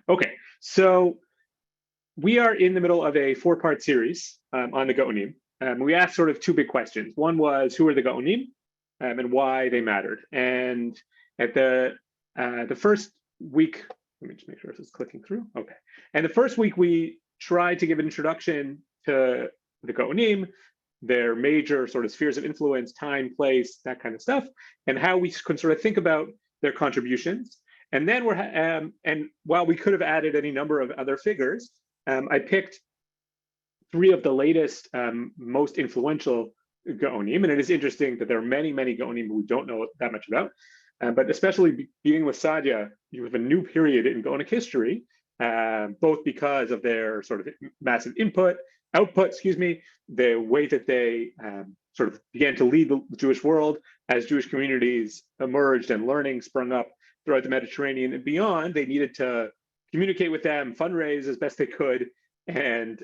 Okay, so we are in the middle of a four-part series on the Geonim. We asked sort of two big questions. One was, who are the Geonim and why they mattered? And at the first week, let me just make sure this is clicking through. Okay. And the first week, we tried to give an introduction to the Geonim, their major sort of spheres of influence, time, place, that kind of stuff, and how we can sort of think about their contributions. And then and while we could have added any number of other figures, I picked three of the latest, most influential Geonim, and it is interesting that there are many, many Geonim we don't know that much about. But especially beginning with Sadia, you have a new period in Geonic history, both because of their sort of massive output, the way that they sort of began to lead the Jewish world as Jewish communities emerged and learning sprung up throughout the Mediterranean and beyond. They needed to communicate with them, fundraise as best they could, and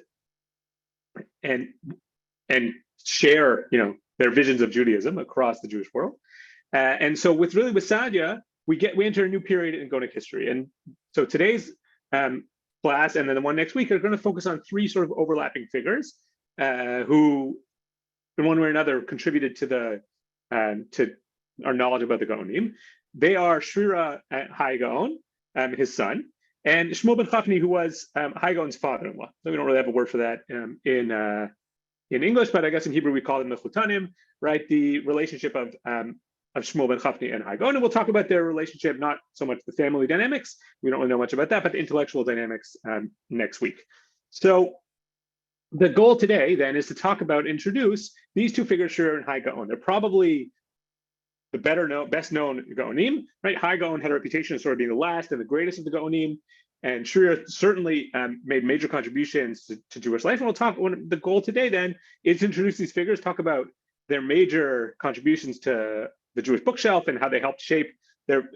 share, their visions of Judaism across the Jewish world. And so with Sadia, we enter a new period in Geonic history. And so today's class and then the one next week are going to focus on three sort of overlapping figures who, in one way or another, contributed to our knowledge about the Geonim. They are Shrira Haigon, his son, and Shmuel ben Chafni, who was Haigon's father-in-law. So we don't really have a word for that in English, but I guess in Hebrew we call them mechutanim, right? The relationship of Shmuel ben Chafni and Haigon, and we'll talk about their relationship, not so much the family dynamics, we don't really know much about that, but the intellectual dynamics next week. So the goal today then is to introduce these two figures, Shira and Haigon. They're probably the best known Geonim, right? Haigon had a reputation of sort of being the last and the greatest of the Geonim, and Shira certainly made major contributions to Jewish life. And the goal today then is to introduce these figures, talk about their major contributions to the Jewish bookshelf and how they helped shape their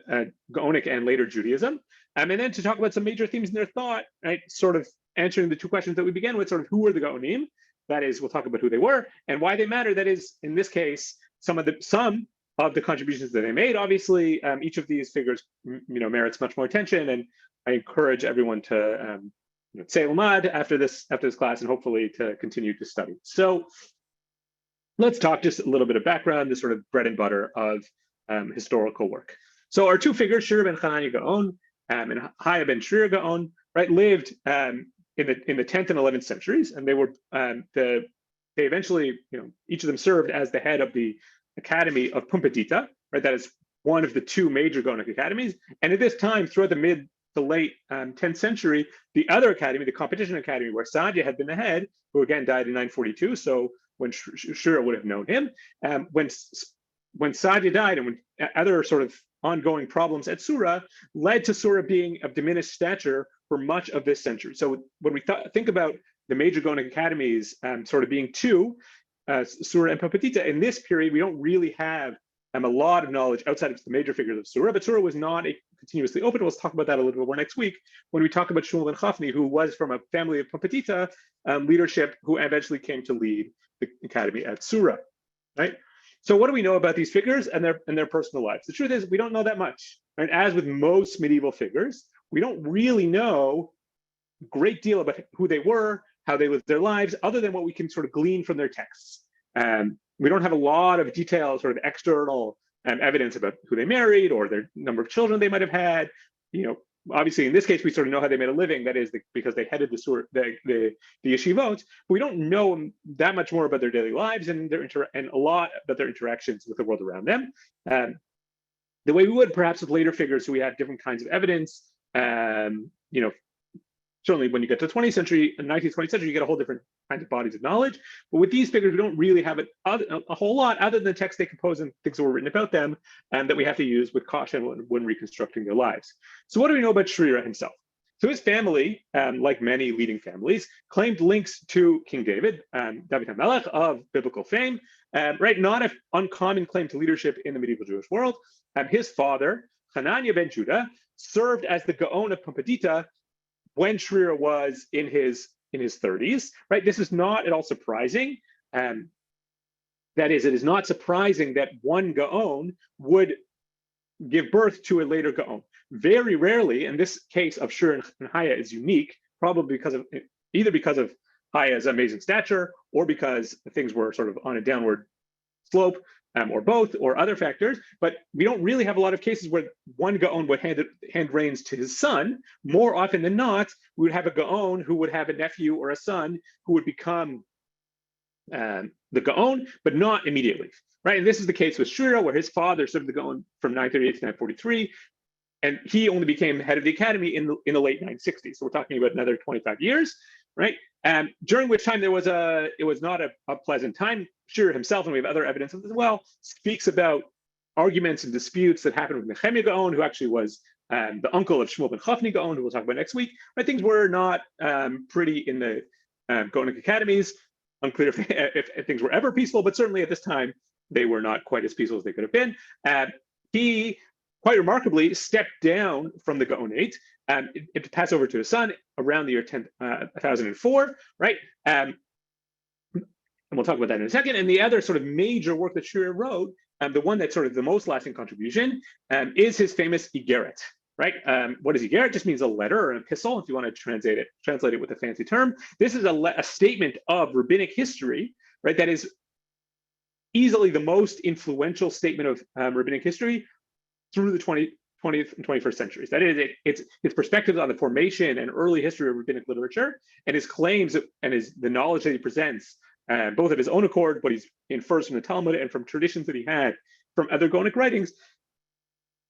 Geonic and later Judaism. And then to talk about some major themes in their thought, right? Sort of answering the two questions that we began with, sort of who were the Geonim? That is, we'll talk about who they were and why they matter. That is, in this case, some of the contributions that they made. Obviously, each of these figures, merits much more attention, and I encourage everyone to say Lamad after this class, and hopefully to continue to study. So let's talk just a little bit of background, the sort of bread and butter of historical work. So our two figures, Shira ben Chananya Gaon and Haya ben Shrira Gaon, right, lived in the 10th and 11th centuries, and they were they eventually, each of them served as the head of the Academy of Pumbedita, right? That is one of the two major Geonic academies. And at this time, throughout the mid to late 10th century, the other academy, the competition academy, where Sadia had been the head, who again died in 942, so when Shira would have known him, when Sadia died and when other sort of ongoing problems at Sura led to Sura being of diminished stature for much of this century. So when we think about the major Geonic academies sort of being two, Sura and Pumbedita, in this period, we don't really have a lot of knowledge outside of the major figures of Sura, but Sura was not continuously open. We'll talk about that a little bit more next week when we talk about Shmuel ben Chafni, who was from a family of Pumbedita leadership, who eventually came to lead the academy at Sura, right? So what do we know about these figures and their personal lives? The truth is, we don't know that much. And as with most medieval figures, we don't really know a great deal about who they were, how they lived their lives, other than what we can sort of glean from their texts. We don't have a lot of detailed sort of external evidence about who they married or their number of children they might have had. Obviously, in this case, we sort of know how they made a living. That is because they headed the yeshivot. But we don't know that much more about their daily lives and a lot about their interactions with the world around them. The way we would perhaps with later figures who we have different kinds of evidence. Certainly when you get to the 20th century and 19th, 20th century, you get a whole different kinds of bodies of knowledge. But with these figures, we don't really have a whole lot other than the texts they compose and things that were written about them that we have to use with caution when reconstructing their lives. So what do we know about Shrira himself? So his family, like many leading families, claimed links to King David, David HaMelech of biblical fame, right? Not an uncommon claim to leadership in the medieval Jewish world. His father, Hanania ben Judah, served as the Gaon of Pumbedita when Shrira was in his 30s, right? This is not at all surprising. That is, it is not surprising that one Gaon would give birth to a later Gaon. very rarely, and this case of Shur and Haya is unique, probably either because of Haya's amazing stature or because things were sort of on a downward slope, or both, or other factors. But we don't really have a lot of cases where one Gaon would hand reins to his son. More often than not, we would have a Gaon who would have a nephew or a son who would become the Gaon, but not immediately, right? And this is the case with Shura, where his father served the Gaon from 938 to 943, and he only became head of the academy in the late 960s. So we're talking about another 25 years, right? During which time it was not a pleasant time. Shura himself, and we have other evidence as well, speaks about arguments and disputes that happened with Nehemiah Gaon, who actually was the uncle of Shmuel ben Chafni Gaon, who we'll talk about next week. But things were not pretty in the Gaonic academies. Unclear if things were ever peaceful, but certainly at this time, they were not quite as peaceful as they could have been. He, quite remarkably, stepped down from the Gaonate to pass over to his son around the year 1004, right? And we'll talk about that in a second. And the other sort of major work that Shura wrote, the one that's sort of the most lasting contribution, is his famous Igeret, right? What is Igeret? Just means a letter or an epistle, if you want to translate it with a fancy term. This is a statement of rabbinic history, right? That is easily the most influential statement of rabbinic history through the 20th and 21st centuries. That is, it's his perspectives on the formation and early history of rabbinic literature, and his claims and the knowledge that he presents, both of his own accord, what he infers from the Talmud and from traditions that he had from other Gaonic writings,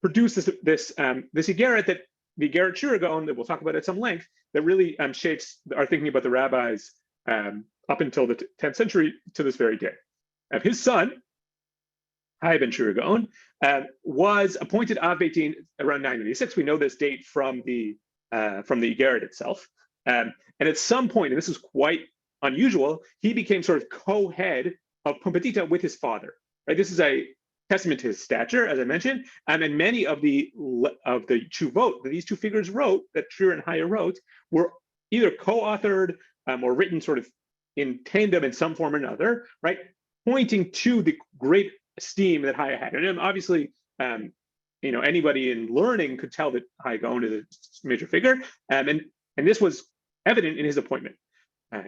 produced this Igeret, that the Igeret Shura Gaon, that we'll talk about at some length, that really shapes our thinking about the rabbis up until the 10th century to this very day. His son, Hai ben Shura Gaon, was appointed Av Beit Din around 996. We know this date from the Igeret itself. And at some point, and this is quite unusual, he became sort of co-head of Pumbedita with his father. Right? This is a testament to his stature, as I mentioned, and many of the Chuvot that these two figures wrote, that Shura and Haya wrote, were either co-authored or written sort of in tandem in some form or another, right? Pointing to the great esteem that Haya had. And obviously, anybody in learning could tell that Haya Gaon is a major figure, and this was evident in his appointment.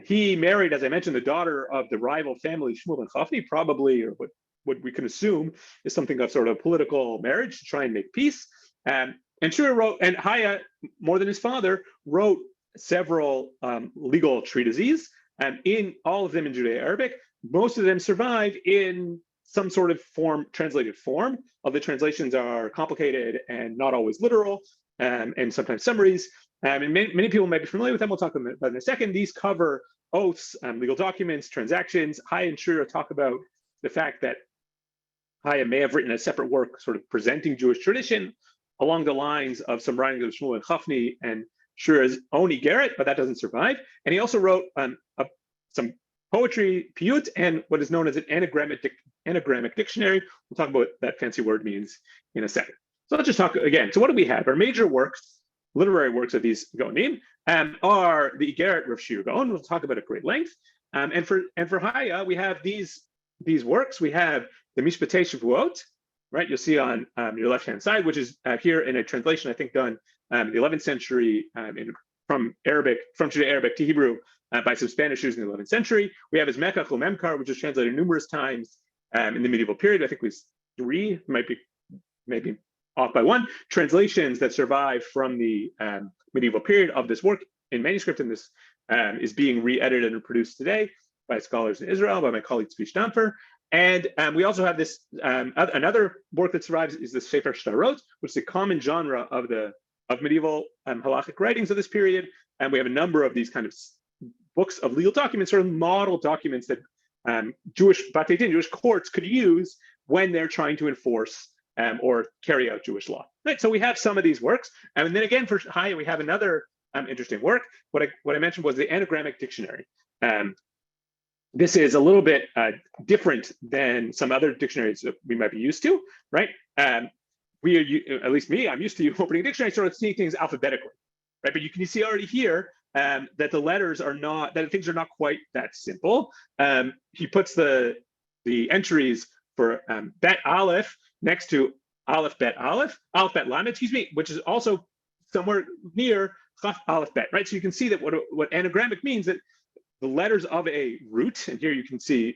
He married, as I mentioned, the daughter of the rival family Shmuel ben Chafni, probably, or what we can assume is something of sort of political marriage to try and make peace. And Shura wrote, and Haya, more than his father, wrote several legal treatises, in all of them in Judeo-Arabic. Most of them survive in some sort of translated form. All the translations are complicated and not always literal, and sometimes summaries. And many people might be familiar with them. We'll talk about them in a second. These cover oaths, legal documents, transactions. Haya and Shura talk about the fact that Haya may have written a separate work sort of presenting Jewish tradition along the lines of some writings of Shmuel and Chafni and Shura's own Igeret, but that doesn't survive. And he also wrote some poetry, piyut, and what is known as an anagrammic dictionary. We'll talk about what that fancy word means in a second. So let's just talk again. So what do we have? Our major works, literary works of these Geonim, are the Igeret Rav Shira Gaon. We'll talk about at great length. And for Haya, we have these works. We have the Mishpatei Shavuot, right? You'll see on your left-hand side, which is here in a translation, I think, done in the 11th century from Judeo-Arabic to Hebrew by some Spanish Jews in the 11th century. We have his Mekach Memkar, which was translated numerous times in the medieval period. I think it was 3, maybe off by 1, translations that survive from the medieval period of this work in manuscript, and this is being re-edited and produced today by scholars in Israel, by my colleague Tzvi Stamfer. And we also have this, another work that survives is the Sefer Shtarot, which is a common genre of medieval halachic writings of this period. And we have a number of these kind of books of legal documents, sort of model documents that Jewish Batei Din, Jewish courts could use when they're trying to enforce or carry out Jewish law. Right. So we have some of these works, and then again for Haya we have another interesting work. What I mentioned was the anagrammic dictionary. This is a little bit different than some other dictionaries that we might be used to, right? We are, at least me, I'm used to opening a dictionary, sort of seeing things alphabetically, right? But you can see already here that the letters are not, that things are not quite that simple. He puts the entries for Bet Aleph next to Aleph Bet Lamed, excuse me, which is also somewhere near Chaf Aleph Bet, right? So you can see that what anagrammic means, that the letters of a root, and here you can see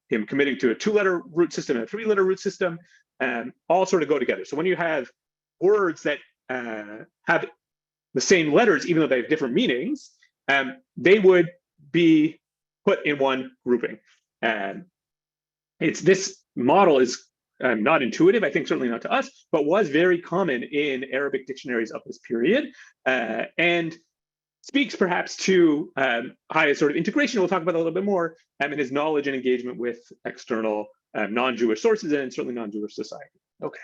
him committing to a 2-letter root system and a 3-letter root system, all sort of go together. So when you have words that have the same letters, even though they have different meanings, they would be put in one grouping. This model is not intuitive, I think, certainly not to us, but was very common in Arabic dictionaries of this period, and speaks perhaps to Haya's sort of integration, we'll talk about that a little bit more, and his knowledge and engagement with external non-Jewish sources and certainly non-Jewish society. Okay.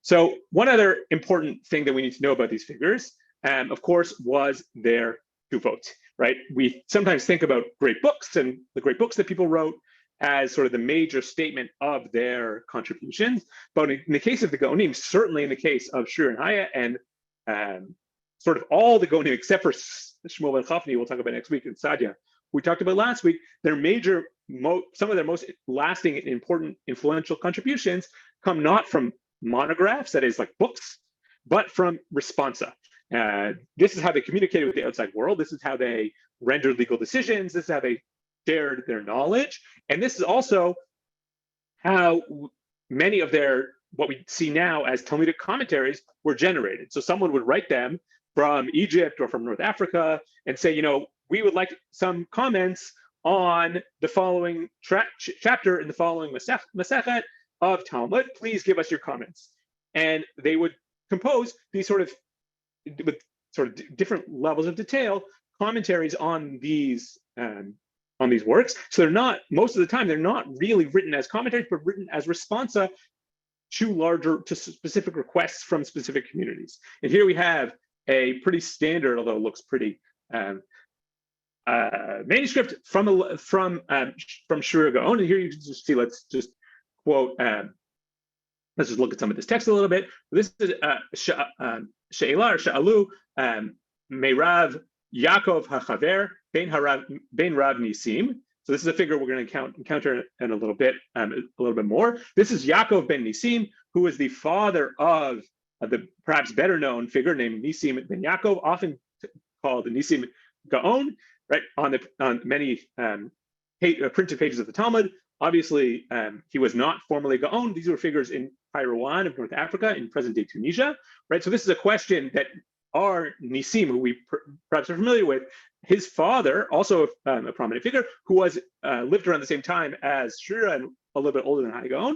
So one other important thing that we need to know about these figures, of course, was their tuvot, right? We sometimes think about great books and the great books that people wrote as sort of the major statement of their contributions. But in the case of the Geonim, certainly in the case of Shira and Haya, and sort of all the Geonim, except for Shmuel and Chafni, we'll talk about next week, and Sadia, we talked about last week, their major, some of their most lasting and important influential contributions come not from monographs, that is like books, but from responsa. This is how they communicated with the outside world. This is how they rendered legal decisions. This is how they shared their knowledge. And this is also how many of their, what we see now as Talmudic commentaries, were generated. So someone would write them from Egypt or from North Africa and say, we would like some comments on the following chapter in the following Masechet of Talmud. Please give us your comments. And they would compose these with different levels of detail, commentaries on these works. So they're not, most of the time, they're not really written as commentaries, but written as responsa to specific requests from specific communities. And here we have a pretty standard, although it looks pretty manuscript from Shira Gaon. And here you can just see, let's just quote, let's just look at some of this text a little bit. This is She'elah or Sha'alu Meirav Yaakov HaChaver Ben Rav Nisim. So this is a figure we're going to encounter in a little bit more. This is Yaakov ben Nisim, who is the father of the perhaps better known figure named Nisim ben Yaakov, often called the Nisim Gaon, right? On many printed pages of the Talmud. Obviously, he was not formally Gaon. These were figures in Kairouan of North Africa, in present-day Tunisia, right? So this is a question that our Nisim, who we perhaps are familiar with, his father, also a prominent figure, who was lived around the same time as Shira and a little bit older than Haigons,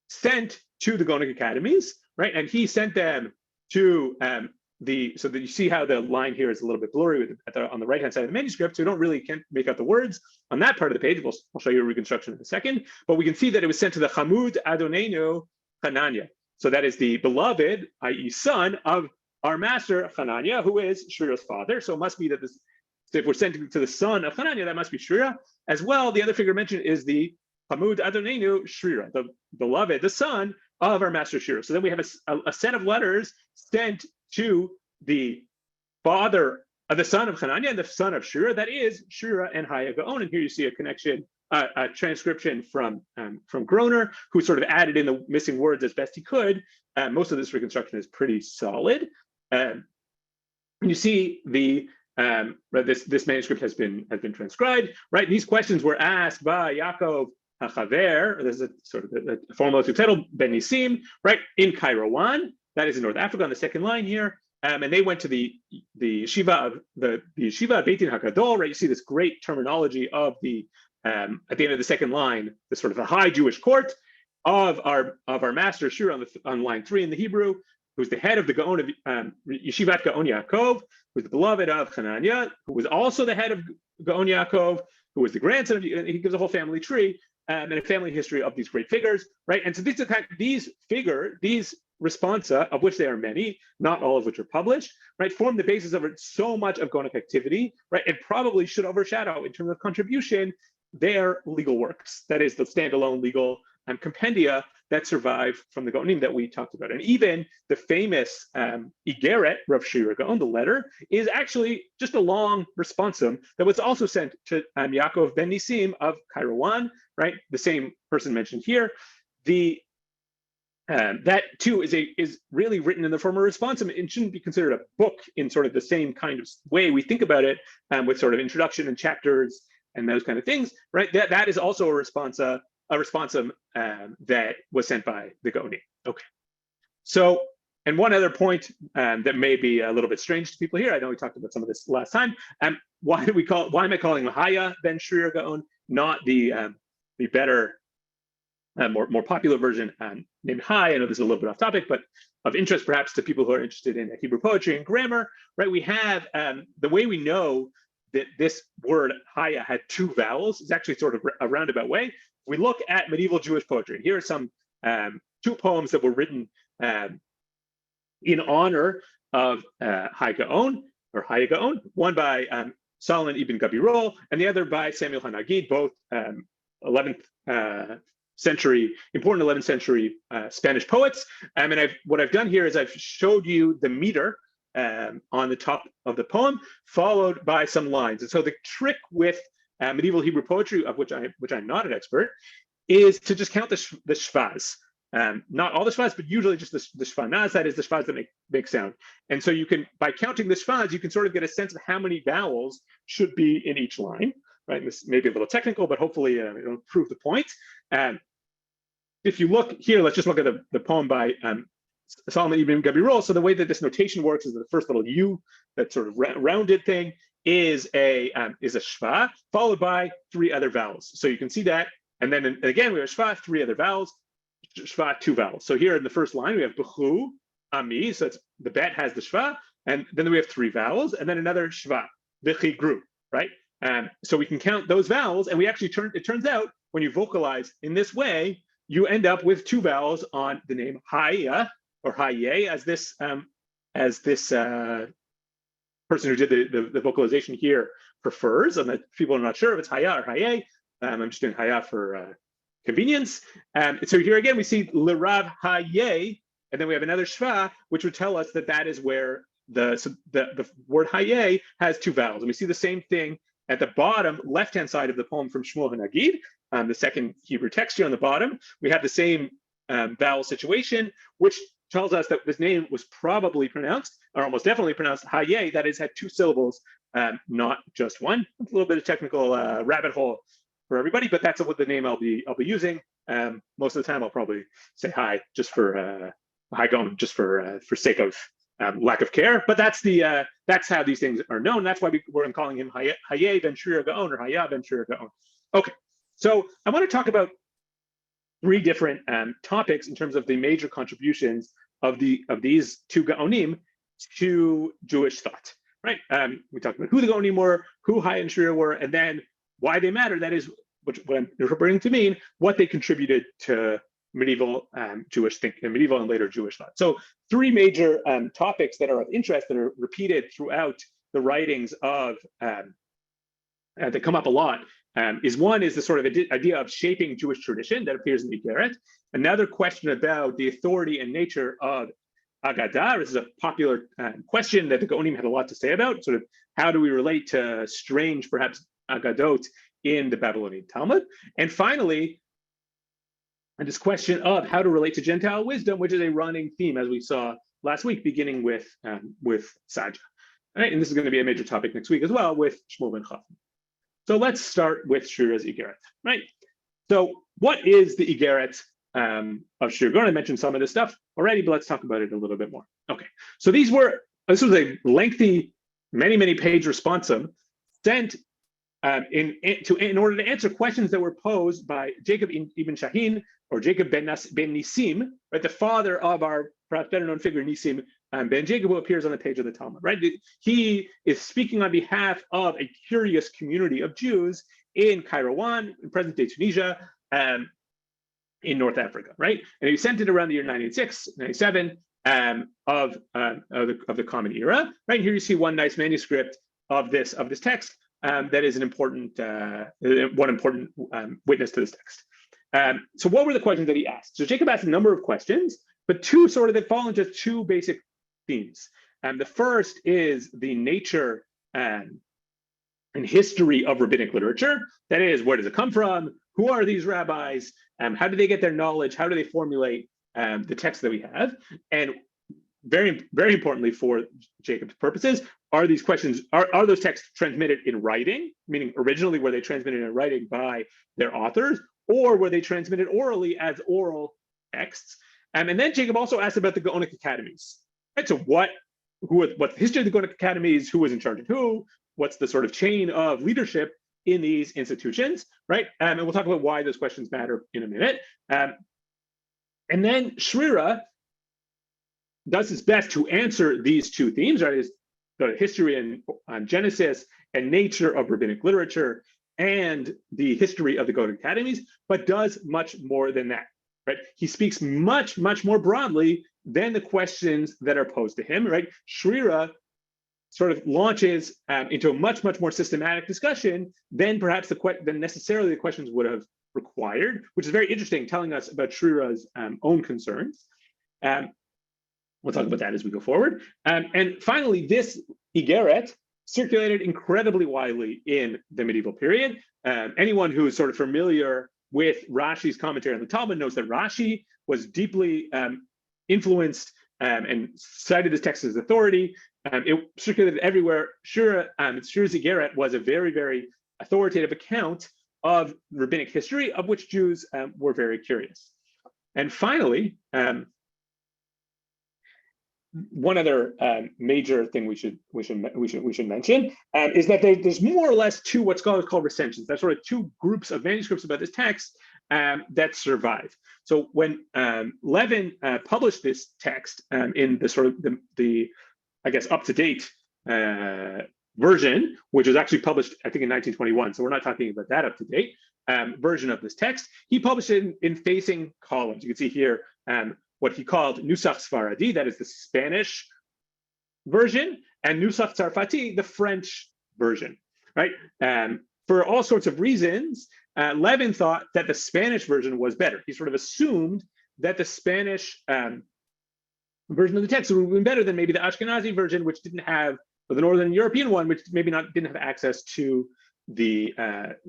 sent to the Gaonic academies, right? And he sent them to so that you see how the line here is a little bit blurry on the right-hand side of the manuscript, so we can't make out the words on that part of the page. I'll show you a reconstruction in a second, but we can see that it was sent to the Chamud Adonenu Hanania. So that is the beloved, i.e. son of our master Hanania, who is Shira's father. So it must be that if we're sent to the son of Hanania, that must be Shira. As well, the other figure mentioned is the Hamud Adonenu Shira, the beloved, the son of our master Shira. So then we have a set of letters sent to the father of the son of Hanania and the son of Shira, that is Shira and Haya Gaon. And here you see a connection, a transcription from Groner, who sort of added in the missing words as best he could. Most of this reconstruction is pretty solid. You see this manuscript has been transcribed, right? These questions were asked by Yaakov HaChaver, this is a sort of a formal title, Ben Nisim, right, in Kairouan, that is in North Africa on the second line here. And they went to the yeshiva of the yeshiva Beit Din HaGadol, right? You see this great terminology of the at the end of the second line, the sort of the high Jewish court of our master Shira on line 3 in the Hebrew, who's the head of the Gaon of Yeshivat Gaon Yaakov, who's the beloved of Hanania, who was also the head of Gaon Yaakov, who was the grandson of, he gives a whole family tree and a family history of these great figures, right? And so these responsa, of which there are many, not all of which are published, right, form the basis of so much of Gaonic activity, right? And probably should overshadow, in terms of contribution, their legal works, that is the standalone legal compendia that survive from the Geonim that we talked about. And even the famous Igeret, Rav Shira Gaon, the letter, is actually just a long responsum that was also sent to Yaakov ben Nisim of Kairouan, right? The same person mentioned here. that too is really written in the form of responsum. It shouldn't be considered a book in sort of the same kind of way we think about it, with sort of introduction and chapters and those kind of things, right? That is also a responsum that was sent by the Geonim. Okay. So, and one other point that may be a little bit strange to people here. I know we talked about some of this last time. Why am I calling him Haya ben Shrir Gaon, not the better, more popular version named Hai? I know this is a little bit off topic, but of interest perhaps to people who are interested in Hebrew poetry and grammar, right? We have the way we know that this word Haya had two vowels is actually sort of a roundabout way. We look at medieval Jewish poetry. Here are some two poems that were written in honor of Haigons or Haigons, one by Solomon ibn Gabirol and the other by Samuel Hanagid, both 11th century, important 11th century Spanish poets. And what I've done here is I've showed you the meter on the top of the poem, followed by some lines. And so the trick with medieval Hebrew poetry, of which I'm not an expert, is to just count the shvaz. Not all the shvaz, but usually just the shvanaz, that is the shvaz that make sound. And so you can, by counting the shvaz, you can sort of get a sense of how many vowels should be in each line, right? And this may be a little technical, but hopefully it'll prove the point. If you look here, let's just look at the poem by Solomon ibn Gabirol. So the way that this notation works is that the first little U, that sort of rounded thing, is a shva, followed by three other vowels. So you can see that. And then again, we have shva, three other vowels, shva, two vowels. So here in the first line, we have b'chu, ami, so the bet has the shva, and then we have three vowels, and then another shva, v'chigru, right? So we can count those vowels, and we actually it turns out, when you vocalize in this way, you end up with two vowels on the name Haya, or Haye, as this person who did the vocalization here prefers, and that people are not sure if it's Haya or Haye. I'm just doing Haya for convenience. So here again, we see L'Rav Haye, and then we have another Shva, which would tell us that that is where the word Haye has two vowels. And we see the same thing at the bottom left-hand side of the poem from Shmuel Hanagid, the second Hebrew text here on the bottom. We have the same vowel situation, which tells us that this name was probably pronounced, or almost definitely pronounced, Haye, that is, had two syllables, not just one. A little bit of technical rabbit hole for everybody, but that's what the name I'll be using. Most of the time, I'll probably say hi just for Haigons, just for sake of lack of care. But that's how these things are known. That's why we're calling him Haye ben Shrir Gaon, or Haya ben Shrir Gaon. Okay, so I want to talk about three different topics in terms of the major contributions of these two Geonim to Jewish thought, right? We talked about who the Geonim were, who Haya and Shrir were, and then why they matter. That is what I'm interpreting to mean what they contributed to medieval Jewish thinking, medieval and later Jewish thought. So three major topics that are of interest that are repeated throughout the writings of that come up a lot. One is the sort of idea of shaping Jewish tradition that appears in the Garrett. Another question about the authority and nature of Agadah. This is a popular question that the Geonim had a lot to say about. Sort of how do we relate to strange, perhaps, Agadot in the Babylonian Talmud? And finally, this question of how to relate to Gentile wisdom, which is a running theme, as we saw last week, beginning with Saja. All right, and this is going to be a major topic next week as well with Shmuel ben Chacham. So let's start with Shirazi Garrett, right? So what is the Garrett of Shir? I mentioned some of this stuff already, but let's talk about it a little bit more. Okay, so this was a lengthy, many page responsum sent in order to answer questions that were posed by Jacob ibn Shahin, or Jacob ben Nisim, right, the father of our perhaps better known figure Nisim ben Jacob, who appears on the page of the Talmud, right? He is speaking on behalf of a curious community of Jews in Kairouan, in present-day Tunisia, in North Africa, right? And he sent it around the year 986, 97 of the Common Era, right? And here you see one nice manuscript of this text that is an important witness to this text. So what were the questions that he asked? So Jacob asked a number of questions, but two sort of that fall into two basic themes. The first is the nature and history of rabbinic literature. That is, where does it come from? Who are these rabbis? How do they get their knowledge? How do they formulate the text that we have. And very, very importantly for Jacob's purposes, are these questions, are those texts transmitted in writing, meaning originally were they transmitted in writing by their authors, or were they transmitted orally as oral texts? And then Jacob also asked about the Geonic academies. Right? So what's the history of the Geonic academies, who was in charge of who, what's the sort of chain of leadership in these institutions, right? And we'll talk about why those questions matter in a minute. And then Shrira does his best to answer these two themes, right? Is the history and Genesis and nature of rabbinic literature and the history of the Geonic academies, but does much more than that, right? He speaks much, much more broadly than the questions that are posed to him, right? Shrira sort of launches into a much, much more systematic discussion than perhaps than necessarily the questions would have required, which is very interesting, telling us about Shrira's own concerns. We'll talk about that as we go forward. And finally, this Igeret circulated incredibly widely in the medieval period. Anyone who is sort of familiar with Rashi's commentary on the Talmud knows that Rashi was deeply influenced and cited this text as authority. It circulated everywhere. Shirazi Garrett was a very, very authoritative account of rabbinic history, of which Jews were very curious. And finally, one other major thing we should mention is that there's more or less two what scholars call recensions. That's sort of two groups of manuscripts about this text that survive. So when Levin published this text in the sort of the I guess up to date version, which was actually published I think in 1921. So we're not talking about that up to date version of this text. He published it in facing columns. You can see here what he called Nusach Sfaradi, that is the Spanish version, and Nusach Tsarfati, the French version, right? For all sorts of reasons, Levin thought that the Spanish version was better. He sort of assumed that the Spanish version of the text would have been better than maybe the Ashkenazi version, which didn't have, or the Northern European one, which maybe didn't have access to the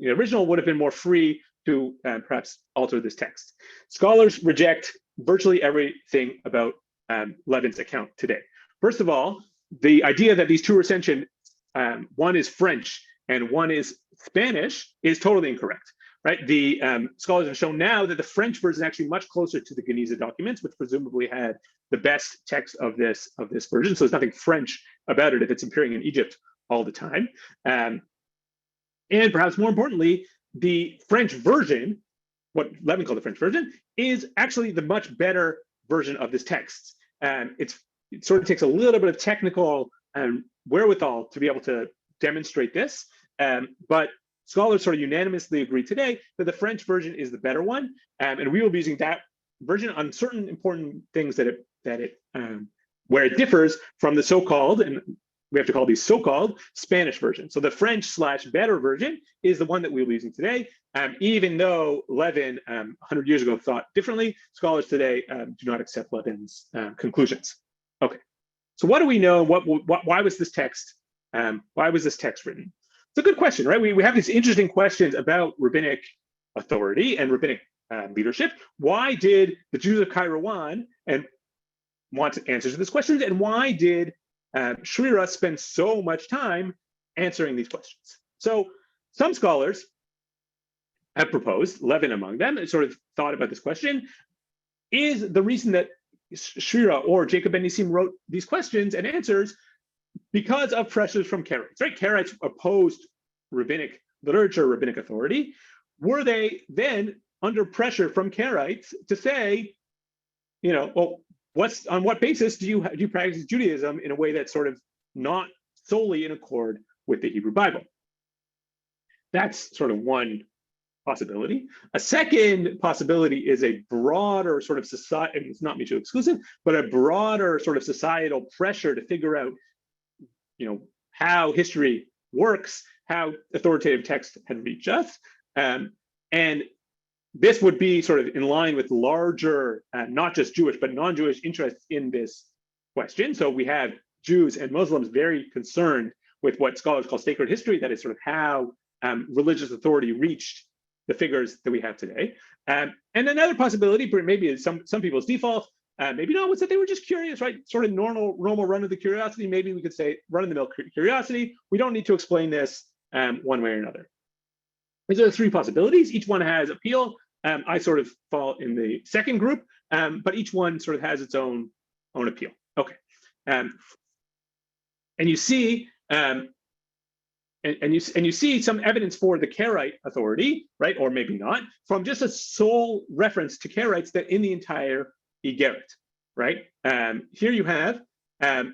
original, would have been more free to perhaps alter this text. Scholars reject virtually everything about Levin's account today. First of all, the idea that these two recensions, one is French and one is Spanish, is totally incorrect, right? The scholars have shown now that the French version is actually much closer to the Geniza documents, which presumably had the best text of this version. So there's nothing French about it if it's appearing in Egypt all the time. And perhaps more importantly, the French version, what Levin called the French version, is actually the much better version of this text. It sort of takes a little bit of technical wherewithal to be able to demonstrate this, but scholars sort of unanimously agree today that the French version is the better one, and we will be using that version on certain important things where it differs from the so-called, and we have to call these so-called Spanish versions. So the French/better version is the one that we'll be using today. Even though Levin 100 years ago thought differently, scholars today do not accept Levin's conclusions. Okay, so what do we know? Why was this text? Why was this text written? It's a good question, right? We have these interesting questions about rabbinic authority and rabbinic leadership. Why did the Jews of Kairouan want answers to these questions, and why did Shrira spend so much time answering these questions? So some scholars have proposed, Levin among them, sort of thought about this question, is the reason that Shrira or Jacob ben Nissim wrote these questions and answers because of pressures from Karaites, right? Karaites opposed rabbinic literature, rabbinic authority. Were they then under pressure from Karaites to say, well, on what basis do you practice Judaism in a way that's sort of not solely in accord with the Hebrew Bible? That's sort of one possibility. A second possibility is a broader sort of society, it's not mutually exclusive, but a broader sort of societal pressure to figure out, how history works, how authoritative text had reached us. And this would be sort of in line with larger, not just Jewish, but non-Jewish interests in this question. So we have Jews and Muslims very concerned with what scholars call sacred history, that is sort of how religious authority reached the figures that we have today. And another possibility, maybe some people's default, maybe not, was that they were just curious, right? Sort of normal run of the curiosity. Maybe we could say run of the mill curiosity. We don't need to explain this one way or another. These are the three possibilities. Each one has appeal. I sort of fall in the second group, but each one sort of has its own appeal. Okay, and you see, and you see some evidence for the Karaite authority, right, or maybe not, from just a sole reference to Karaites that in the entire Igeret, right? Here you have the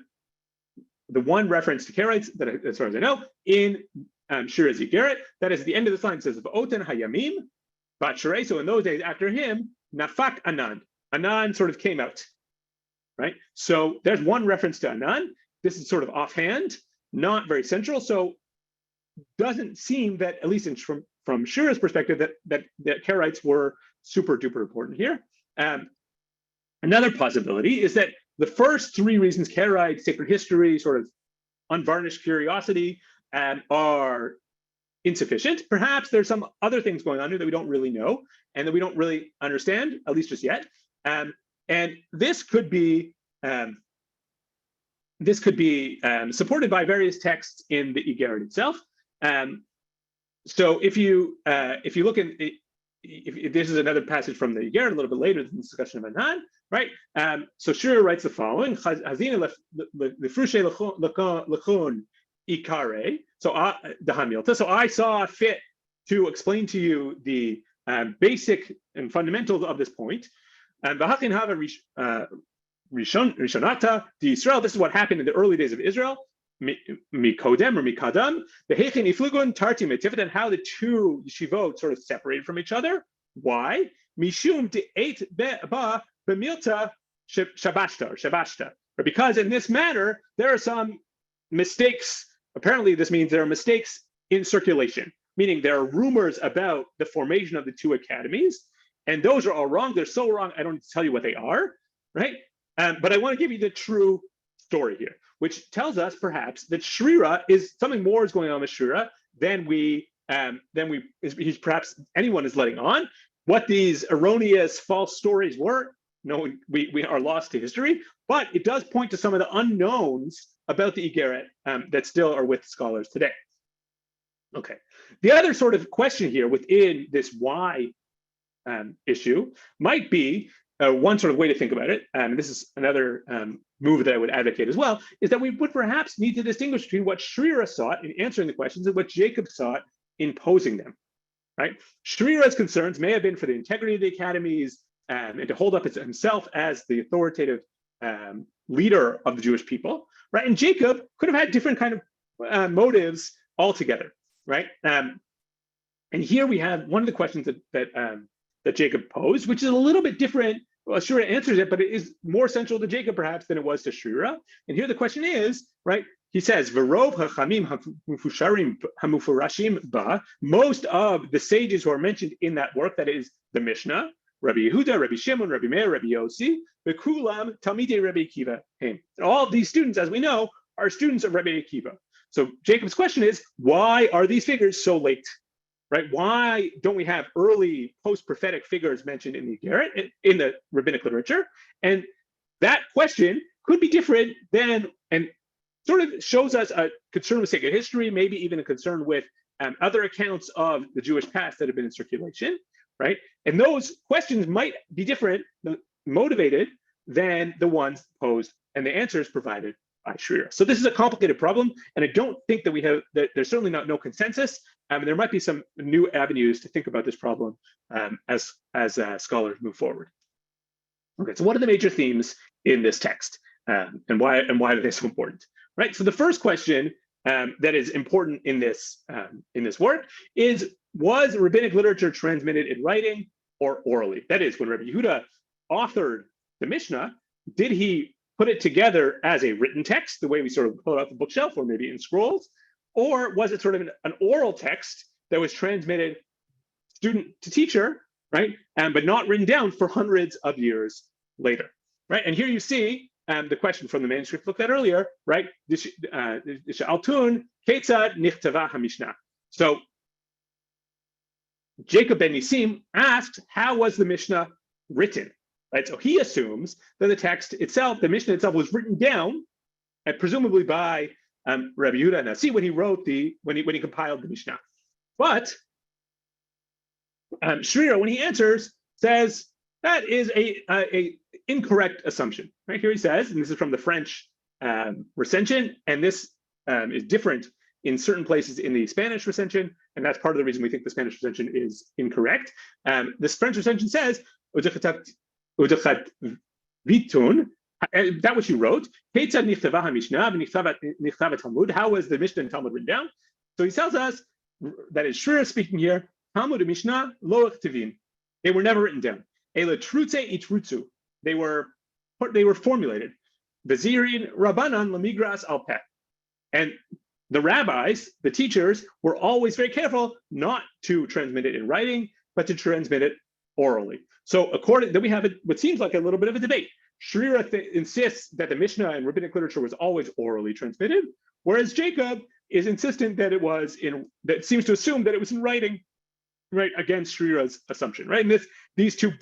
one reference to Karaites that, as far as I know, in Shirazi Garrett, that is at the end of this line, it says Oten Hayamim, Bachere. So in those days after him, Nafak Anan. Anan sort of came out, right? So there's one reference to Anan. This is sort of offhand, not very central. So doesn't seem that, at least from Shira's perspective, that Karaites were super duper important here. Another possibility is that the first three reasons, Karaite, sacred history, sort of unvarnished curiosity, are insufficient. Perhaps there's some other things going on here that we don't really know and that we don't really understand, at least just yet. And this could be supported by various texts in the Igeret itself. So if you look in, if this is another passage from the Igeret a little bit later in the discussion of Anan, right? So Shira writes the following: Hazina lefrushe lechon ikare. So the Hamilta. So I saw fit to explain to you the basic and fundamentals of this point. And V'hachin hava rishonata di Israel. This is what happened in the early days of Israel. Mikodem or mikadam. The hechin iflugun tarti metifet, and how the two yeshivot sort of separated from each other. Why? Mishum de'et ba b'milta shabashta. Because in this matter there are some mistakes. Apparently, this means there are mistakes in circulation, meaning there are rumors about the formation of the two academies, and those are all wrong. They're so wrong, I don't need to tell you what they are, right? But I want to give you the true story here, which tells us perhaps that Shrira is something more is going on with Shrira than perhaps anyone is letting on. What these erroneous, false stories were, no, we are lost to history, but it does point to some of the unknowns about the Igeret that still are with scholars today. Okay, the other sort of question here within this why issue might be one sort of way to think about it, and this is another move that I would advocate as well, is that we would perhaps need to distinguish between what Shrira sought in answering the questions and what Jacob sought in posing them, right? Shrira's concerns may have been for the integrity of the academies and to hold up himself as the authoritative leader of the Jewish people, right? And Jacob could have had different kind of motives altogether, right? And here we have one of the questions that Jacob posed, which is a little bit different. Well, Shrira answers it, but it is more central to Jacob perhaps than it was to Shrira. And here the question is, right? He says, "V'rov hachamim hamufurashim ba." Most of the sages who are mentioned in that work, that is the Mishnah, Rabbi Yehuda, Rabbi Shimon, Rabbi Meir, Rabbi Yossi, Bekulam, Talmidei Rabbi Akiva. All of these students, as we know, are students of Rabbi Akiva. So Jacob's question is, why are these figures so late? Right? Why don't we have early post-prophetic figures mentioned in the Igeret, in the rabbinic literature? And that question could be different than, and sort of shows us a concern with sacred history, maybe even a concern with other accounts of the Jewish past that have been in circulation, right? And those questions might be different, motivated than the ones posed and the answers provided by Shrira. So this is a complicated problem, and I don't think that there's certainly no consensus. There might be some new avenues to think about this problem as scholars move forward. Okay, so what are the major themes in this text, and why are they so important? Right. So the first question that is important in this work is: was rabbinic literature transmitted in writing or orally? That is, when Rabbi Yehuda authored the Mishnah, did he put it together as a written text, the way we sort of pull it off the bookshelf, or maybe in scrolls? Or was it sort of an oral text that was transmitted student to teacher, right? But not written down for hundreds of years later, right? And here you see the question from the manuscript looked at earlier, right? Altun Ketzad Nichtava HaMishnah. So Jacob ben Nisim asks, how was the Mishnah written? Right. So he assumes that the text itself, the Mishnah itself, was written down, and presumably by Rabbi Yehuda Nasi when he wrote when he compiled the Mishnah. But Shrira, when he answers, says that is a incorrect assumption. Right here he says, and this is from the French recension, and this is different in certain places in the Spanish recension, and that's part of the reason we think the Spanish recension is incorrect. This French recension says, that which you wrote, how was the Mishnah and Talmud written down? So he tells us that is Shrira speaking here, Talmud and Mishnah lo tivin. They were never written down. They were formulated. Vizirin Rabbanan lamigras al peh. And the rabbis, the teachers, were always very careful not to transmit it in writing, but to transmit it orally. So then we have what seems like a little bit of a debate. Shrira insists that the Mishnah and rabbinic literature was always orally transmitted, whereas Jacob is insistent that that seems to assume that it was in writing, right, against Shrira's assumption, right? And these two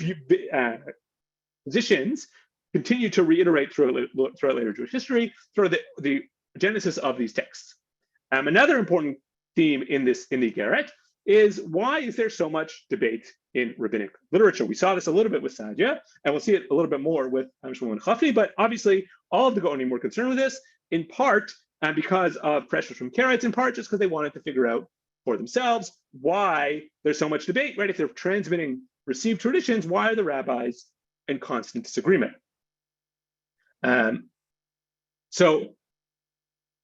positions continue to reiterate throughout later Jewish history, through the genesis of these texts. Another important theme in the Garrett is, why is there so much debate in rabbinic literature? We saw this a little bit with Sadia, and we'll see it a little bit more with Shmuel and Chafni, but obviously all of the Geonim were concerned with this, in part because of pressures from Karaites, in part just because they wanted to figure out for themselves why there's so much debate, right? If they're transmitting received traditions, why are the rabbis in constant disagreement? So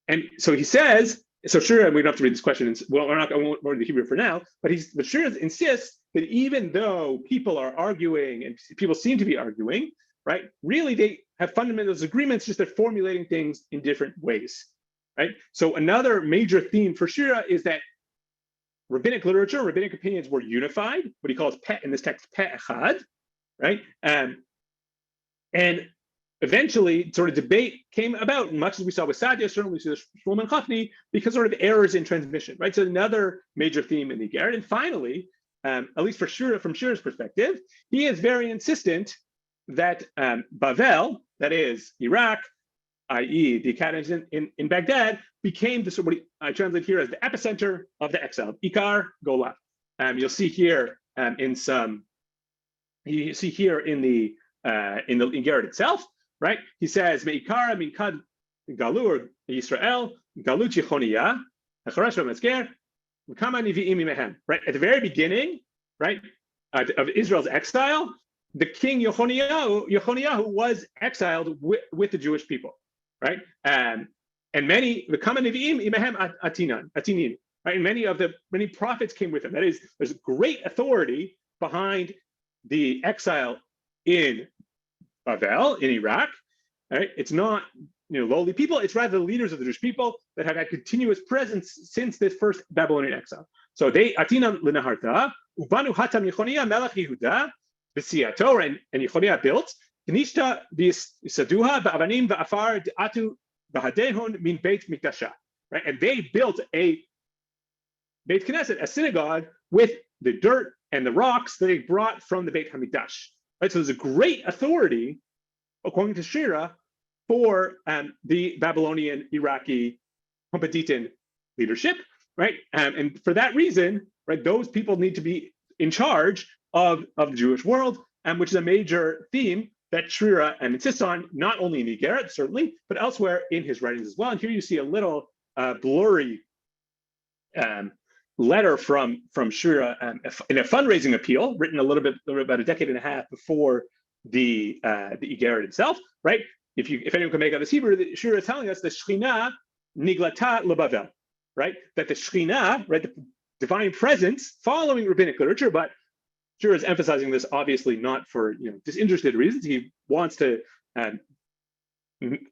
he says, so Shira, we don't have to read this question. Well, I won't read the Hebrew for now, but Shira insists that even though people are arguing and people seem to be arguing, right? Really, they have fundamental disagreements, just they're formulating things in different ways, right? So another major theme for Shira is that rabbinic literature, rabbinic opinions were unified, what he calls peh in this text, peh echad, right? And eventually, sort of debate came about, much as we saw with Sadia, certainly with Shmuel and Chafni, because sort of errors in transmission, right? So another major theme in the Garrett. And finally, at least for Shira, from Shira's perspective, he is very insistent that Bavel, that is Iraq, i.e. the academy in Baghdad, became what I translate here as the epicenter of the exile, Ikar Gola. You'll see here in the Garrett itself, right? He says, Me'ikara min kad galu or Yisrael, galu chichoniya, acharash v'metzger, v'kama nivi'im imehem. Right, at the very beginning, right, of Israel's exile, the king Yechoniyahu was exiled with the Jewish people, right? And many, v'kama nivi'im imehem atinin, right? And many prophets came with him. That is, there's great authority behind the exile in Bavel, in Iraq, right? It's not lowly people, it's rather the leaders of the Jewish people that have had continuous presence since this first Babylonian exile. So they, Atina l'naharta, ubanu hatam Yechoniah melech Yehuda, b'siyato, and Yechoniah built, Kenishta b'saduha ba'avanim ba'afar de'atu b'hadehon min beit mikdasha, right? And they built a Beit Knesset, a synagogue, with the dirt and the rocks that they brought from the Beit Hamikdash. Right, so there's a great authority, according to Shira, for the Babylonian, Iraqi, Competitan leadership, right? And for that reason, right, those people need to be in charge of the Jewish world, which is a major theme that Shira insists on, not only in Garrett, certainly, but elsewhere in his writings as well. And here you see a little blurry letter from Shira in a fundraising appeal written about a decade and a half before the Garrett itself, right? If anyone can make out this Hebrew, Shira is telling us the Shechina niglata lebavel, right? That the Shechina, right, the divine presence, following rabbinic literature, but Shira is emphasizing this obviously not for disinterested reasons. He wants to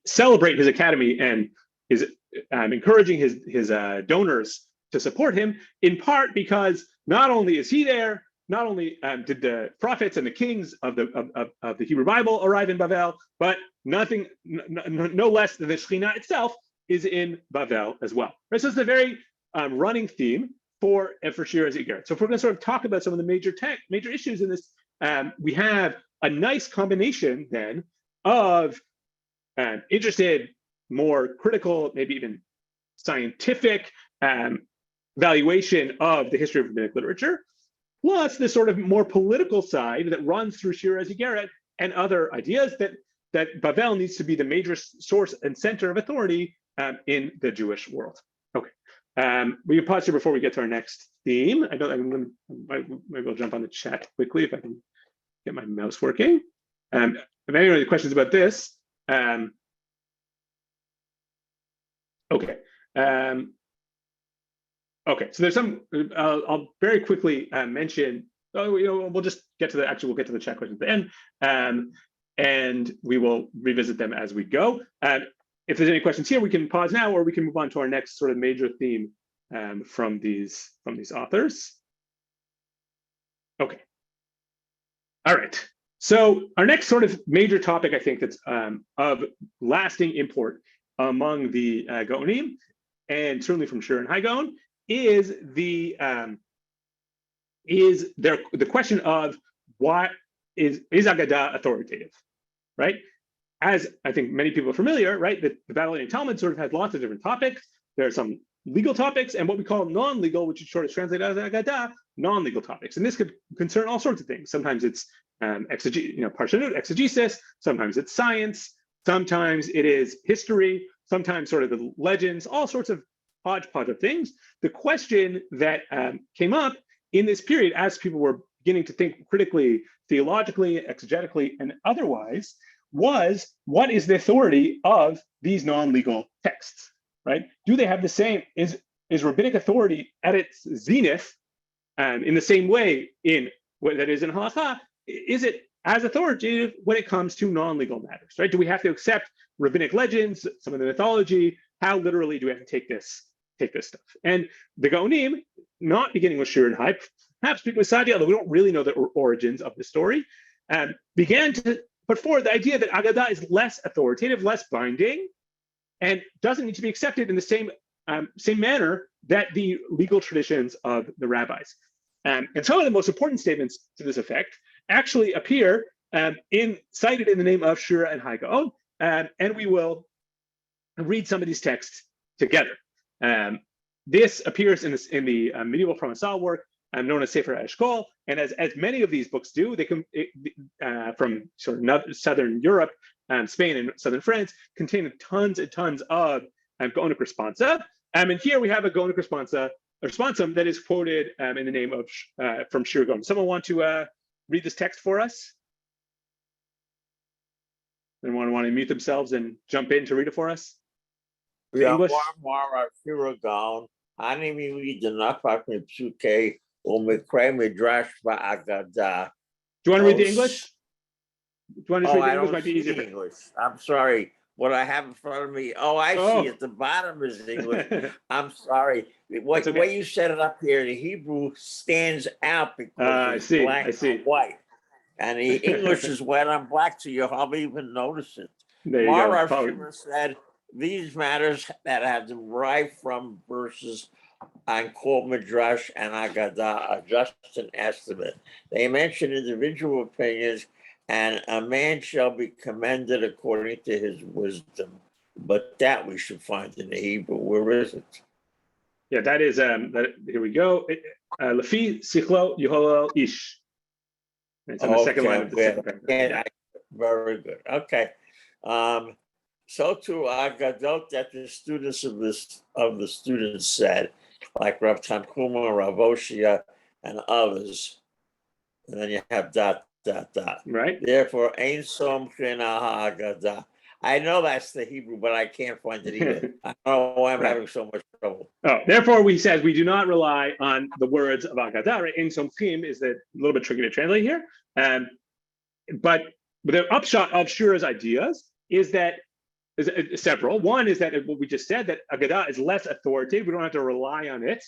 celebrate his academy and is encouraging his donors to support him, in part because not only is he there, not only did the prophets and the kings of the Hebrew Bible arrive in Bavel, but no less than the Shekhinah itself is in Bavel as well. Right? So it's a very running theme for Shirazi Garrett. So if we're going to sort of talk about some of the major issues in this, we have a nice combination then of interested, more critical, maybe even scientific valuation of the history of rabbinic literature, plus the sort of more political side that runs through Shirazi Garrett and other ideas that Bavel needs to be the major source and center of authority in the Jewish world. Okay, we can pause here before we get to our next theme. Maybe I'll jump on the chat quickly if I can get my mouse working. If anyone has questions about this, okay. Okay, so there's some. I'll very quickly mention. We'll just get to the we'll get to the chat questions at the end, and we will revisit them as we go. If there's any questions here, we can pause now, or we can move on to our next sort of major theme from these authors. Okay. All right. So our next sort of major topic, I think, that's of lasting import among the Geonim, and certainly from Shir and Haigon, is the question of what is Agadah authoritative, right? As I think many people are familiar, right, the Babylonian Talmud sort of has lots of different topics. There are some legal topics and what we call non-legal, which is sort of translated as Agadah, non-legal topics. And this could concern all sorts of things. Sometimes it's parshanut, exegesis. Sometimes it's science. Sometimes it is history. Sometimes sort of the legends, all sorts of hodgepodge of things. The question that came up in this period as people were beginning to think critically, theologically, exegetically, and otherwise was, what is the authority of these non-legal texts, right? Do they have the same, is rabbinic authority at its zenith in the same way in what that is in halakha? Is it as authoritative when it comes to non-legal matters, right? Do we have to accept rabbinic legends, some of the mythology? How literally do we have to take this stuff? And the Geonim, not beginning with Shir and Hai, perhaps speaking with Saadia, although we don't really know the origins of the story, began to put forward the idea that Agadah is less authoritative, less binding, and doesn't need to be accepted in the same manner that the legal traditions of the rabbis. And some of the most important statements to this effect actually appear cited in the name of Shira and Haigon, and we will read some of these texts together. This appears in the medieval Provençal work known as Sefer Eshkol, and as many of these books do, they come from sort of southern Europe, Spain and southern France, contain tons and tons of Geonic responsa. And here we have a Geonic responsum that is quoted in the name of from Shir Geonim. Someone want to read this text for us? Anyone want to mute themselves and jump in to read it for us? English? Do you want to read the English? Do you want to read the English? Might be easier. English. I'm sorry. What I have in front of me. Oh, I see. At the bottom is English. I'm sorry. The way you set it up here, the Hebrew stands out because it's black and white. And the English is white on black, so you'll hardly even notice it. Marc said, these matters that have derived from verses on Kol Midrash and Agadah are just an estimate. They mention individual opinions, and a man shall be commended according to his wisdom. But that we should find in the Hebrew. Where is it? Yeah, that is, here we go. Lefi Sichlo Yeholel Ish. It's on the second line of the second paragraph. Very good. Okay. So to Agadot that the students of the students said, like Rav Tanchuma, Rav Oshia, and others, and then you have ... Right. Therefore, Ein Som Chena Agadah. I know that's the Hebrew, but I can't find it either. I don't know why I'm having so much trouble. Oh, therefore, we said we do not rely on the words of Agadah. Right? Ein Som Chim is a little bit tricky to translate here. But the upshot of Shira's ideas is that several. One is that what we just said, that Agadah is less authoritative. We don't have to rely on it.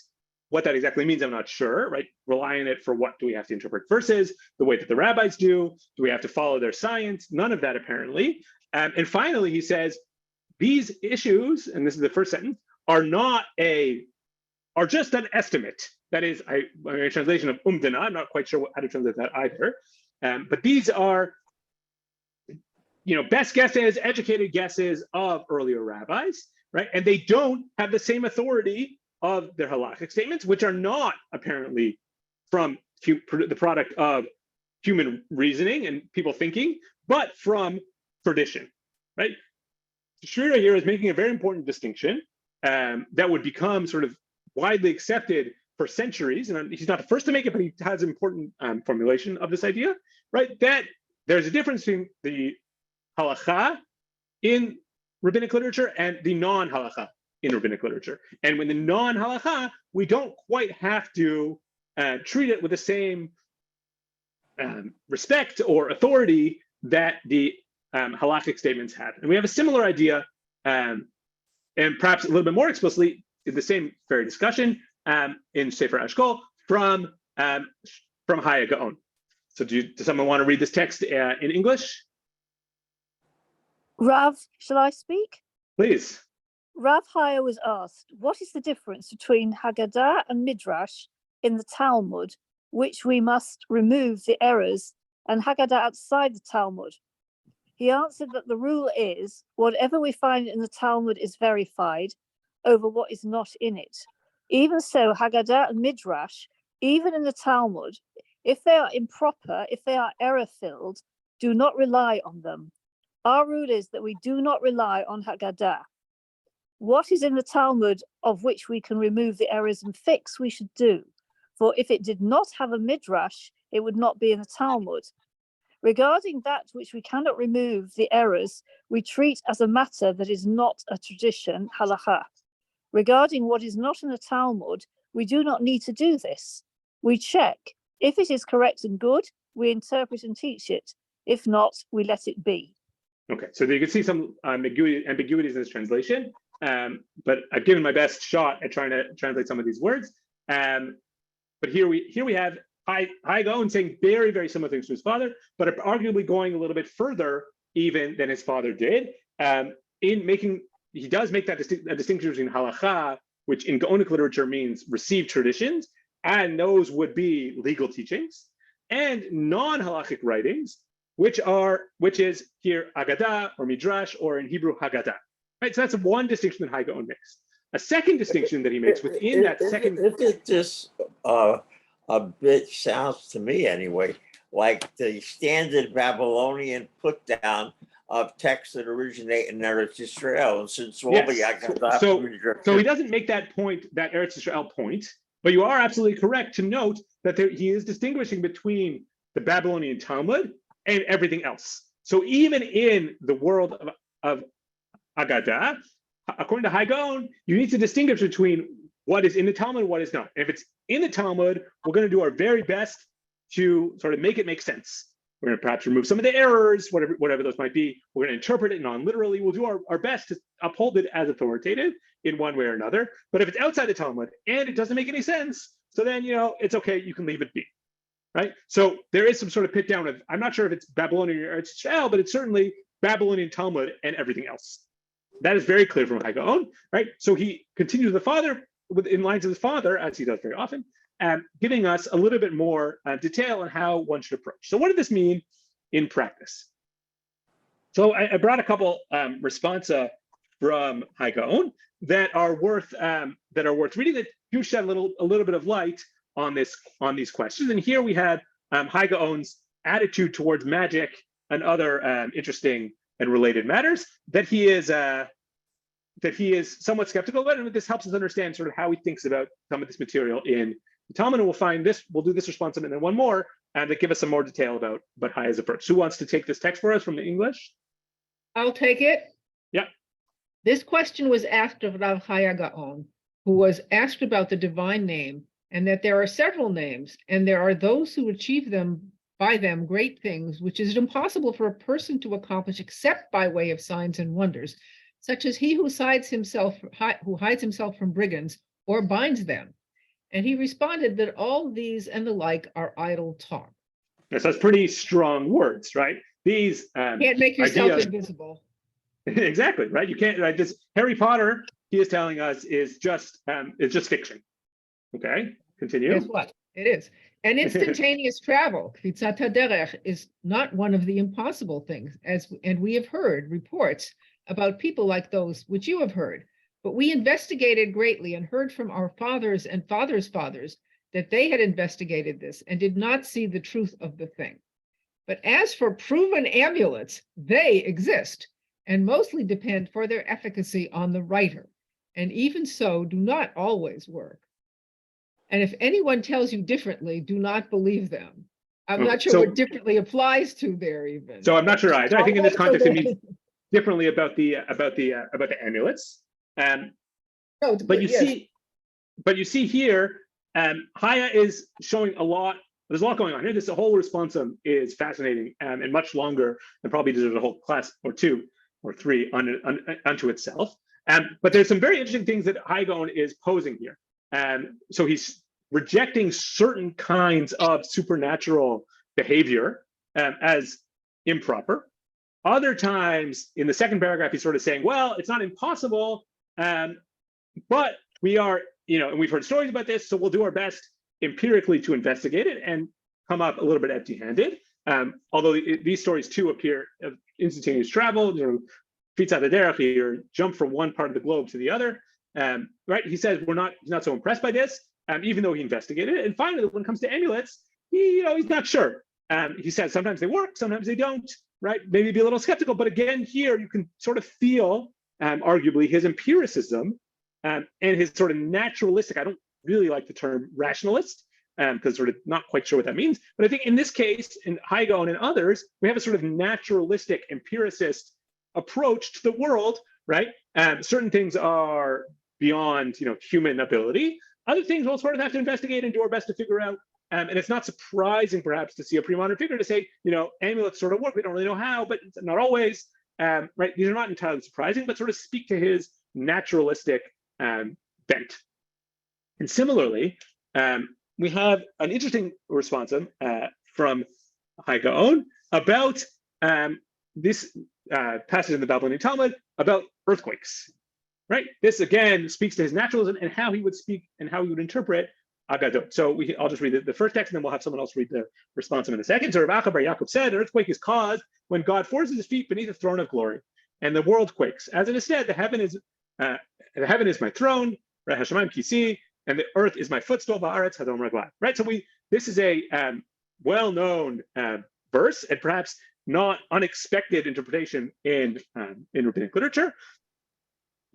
What that exactly means, I'm not sure, right? Rely on it for what? Do we have to interpret verses the way that the rabbis do? Do we have to follow their science? None of that, apparently. And finally, he says, these issues, and this is the first sentence, are just an estimate. that is a translation of umdana. I'm not quite sure how to translate that either. But these are, best guesses, educated guesses of earlier rabbis, right? And they don't have the same authority of their halachic statements, which are not apparently from the product of human reasoning and people thinking, but from tradition, right? Shira here is making a very important distinction that would become sort of widely accepted for centuries. And he's not the first to make it, but he has an important formulation of this idea, right? That there's a difference between the halacha in rabbinic literature and the non-halacha in rabbinic literature. And when the non-halacha, we don't quite have to treat it with the same respect or authority that the halachic statements have. And we have a similar idea, and perhaps a little bit more explicitly, in the same very discussion in Sefer Ashkol from Haigons. So does someone want to read this text in English? Rav, shall I speak? Please. Rav Haya was asked, what is the difference between Haggadah and Midrash in the Talmud, which we must remove the errors, and Haggadah outside the Talmud? He answered that the rule is, whatever we find in the Talmud is verified over what is not in it. Even so, Haggadah and Midrash, even in the Talmud, if they are improper, if they are error-filled, do not rely on them. Our rule is that we do not rely on Haggadah. What is in the Talmud of which we can remove the errors and fix, we should do. For if it did not have a Midrash, it would not be in the Talmud. Regarding that which we cannot remove the errors, we treat as a matter that is not a tradition, halacha. Regarding what is not in the Talmud, we do not need to do this. We check. If it is correct and good, we interpret and teach it. If not, we let it be. Okay, so you can see some ambiguities in this translation, but I've given my best shot at trying to translate some of these words. But here we have Haigons saying very, very similar things to his father, but arguably going a little bit further even than his father did. He does make that distinction between halacha, which in Gaonic literature means received traditions, and those would be legal teachings, and non-halachic writings, which is here Agadah or Midrash, or in Hebrew Haggadah. Right, so that's one distinction that Haigons makes. A second distinction that he makes within that second. It just a bit sounds to me anyway like the standard Babylonian put down of texts that originate in Eretz Israel, and since all the Agadah. So he doesn't make that point, that Eretz Israel point, but you are absolutely correct to note that he is distinguishing between the Babylonian Talmud and everything else. So even in the world of Agadah, according to Haigons, you need to distinguish between what is in the Talmud and what is not. And if it's in the Talmud, we're going to do our very best to sort of make it make sense. We're going to perhaps remove some of the errors, whatever those might be. We're going to interpret it non-literally. We'll do our best to uphold it as authoritative in one way or another. But if it's outside the Talmud and it doesn't make any sense, so then, it's okay, you can leave it be. Right? So there is some sort of pit down of, I'm not sure if it's Babylonian or Israel, but it's certainly Babylonian Talmud and everything else. That is very clear from Haigons, right? So he continues the father in lines of his father, as he does very often, giving us a little bit more detail on how one should approach. So what did this mean in practice? So I brought a couple responsa from Haigons that are worth reading, that do shed a little bit of light on these questions. And here we have Haigons' attitude towards magic and other interesting and related matters that he is somewhat skeptical about, and this helps us understand sort of how he thinks about some of this material in the Talmud. And we'll do this response and then one more, and that give us some more detail about Haya's approach. Who wants to take this text for us from the English? I'll take it. Yeah. This question was asked of Rav Haya Gaon, who was asked about the divine name, and that there are several names, and there are those who achieve them by them great things, which is impossible for a person to accomplish except by way of signs and wonders, such as he who hides himself from brigands or binds them. And he responded that all these and the like are idle talk. Yes, that's pretty strong words, right? These can't make yourself invisible. Exactly, right? You can't. Right? This Harry Potter, he is telling us, is just fiction. Okay, Continue. Guess what? It is. And instantaneous travel, kfitzat haderech, is not one of the impossible things, and we have heard reports about people like those which you have heard. But we investigated greatly and heard from our fathers and fathers' fathers that they had investigated this and did not see the truth of the thing. But as for proven amulets, they exist and mostly depend for their efficacy on the writer, and even so do not always work. And if anyone tells you differently, do not believe them. I'm not sure what differently applies to there even. So I'm not sure either. I think in this context it means differently about the amulets. But you see here, Haya is showing a lot. There's a lot going on here. This whole responsum is fascinating and much longer than probably deserves a whole class or two or three unto itself. But there's some very interesting things that Haigon is posing here. So he's rejecting certain kinds of supernatural behavior as improper. Other times in the second paragraph, he's sort of saying, well, it's not impossible, but we are, and we've heard stories about this, so we'll do our best empirically to investigate it and come up a little bit empty-handed. Although these stories too appear of instantaneous travel, kfitzat haderech, or jump from one part of the globe to the other. Right? He says he's not so impressed by this, even though he investigated it. And finally, when it comes to amulets, he's not sure. He says sometimes they work, sometimes they don't. Right? Maybe be a little skeptical, but again, here you can sort of feel, arguably, his empiricism and his sort of naturalistic. I don't really like the term rationalist because sort of not quite sure what that means. But I think in this case, in Haigon and others, we have a sort of naturalistic empiricist approach to the world. Right? Certain things are beyond human ability. Other things we'll sort of have to investigate and do our best to figure out. And it's not surprising, perhaps, to see a pre-modern figure to say, amulets sort of work. We don't really know how, but it's not always. Right? These are not entirely surprising, but sort of speak to his naturalistic bent. And similarly, we have an interesting responsum from Haigons about this passage in the Babylonian Talmud about earthquakes. Right? This again speaks to his naturalism and how he would speak and how he would interpret Agadot. So I'll just read the first text, and then we'll have someone else read the responsum in a second. So Rav Acha bar Yaakov said, an earthquake is caused when God forces his feet beneath the throne of glory, and the world quakes. As it is said, the heaven is my throne, Hashemayim kisi, and the earth is my footstool, Va'aretz hadom raglav. Right? So this is a well-known verse, and perhaps not unexpected interpretation in rabbinic literature.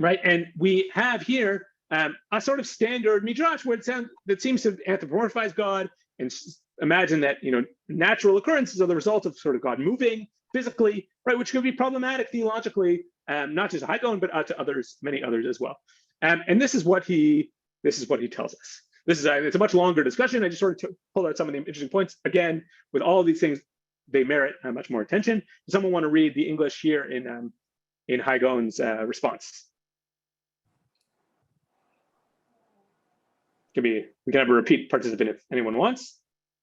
Right, and we have here a sort of standard midrash where that seems to anthropomorphize God and imagine that natural occurrences are the result of sort of God moving physically, right, which could be problematic theologically, not just Haigon, but to others, many others as well. And this is what he tells us. It's a much longer discussion. I just sort of pulled out some of the interesting points. Again, with all of these things, they merit much more attention. Does someone want to read the English here in Haigon's response? We can have a repeat participant if anyone wants.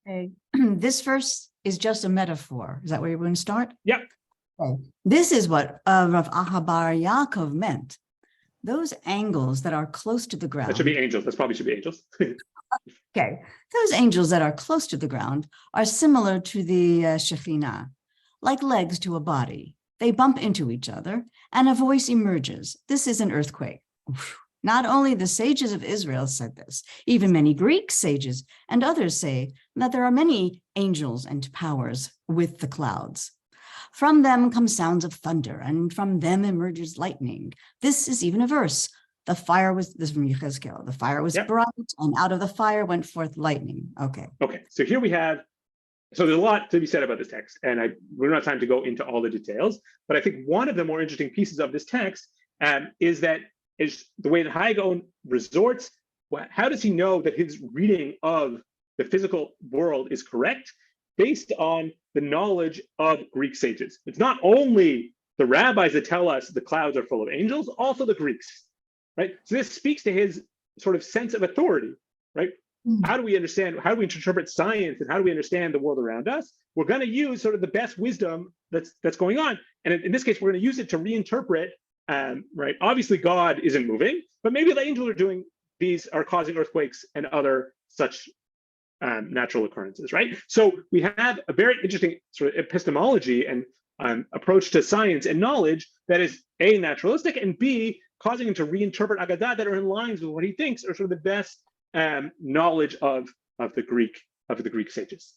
Okay. This verse is just a metaphor. Is that where you're going to start? Yep. Okay. This is what Rav Ahabaras Yaakov meant. Those angles that are close to the ground. That should be angels. That probably should be angels. Okay. Those angels that are close to the ground are similar to the Shekhinah, like legs to a body. They bump into each other and a voice emerges. This is an earthquake. Not only the sages of Israel said this, even many Greek sages and others say that there are many angels and powers with the clouds. From them come sounds of thunder, and from them emerges lightning. This is even a verse. This is from Yechezkel. The fire was bright, and out of the fire went forth lightning. Okay. Okay, so here we have, so there's a lot to be said about this text, and we don't have time to go into all the details, but I think one of the more interesting pieces of this text is the way that Haigon resorts. How does he know that his reading of the physical world is correct? Based on the knowledge of Greek sages. It's not only the rabbis that tell us the clouds are full of angels, also the Greeks, right? So this speaks to his sort of sense of authority, right? How do we interpret science, and how do we understand the world around us? We're going to use sort of the best wisdom that's going on. And in this case, we're going to use it to reinterpret. Right? Obviously, God isn't moving, but maybe the angels are doing these are causing earthquakes and other such natural occurrences, right? So we have a very interesting sort of epistemology and approach to science and knowledge that is A, naturalistic, and B, causing him to reinterpret Agadah that are in lines with what he thinks are sort of the best knowledge of the Greek sages.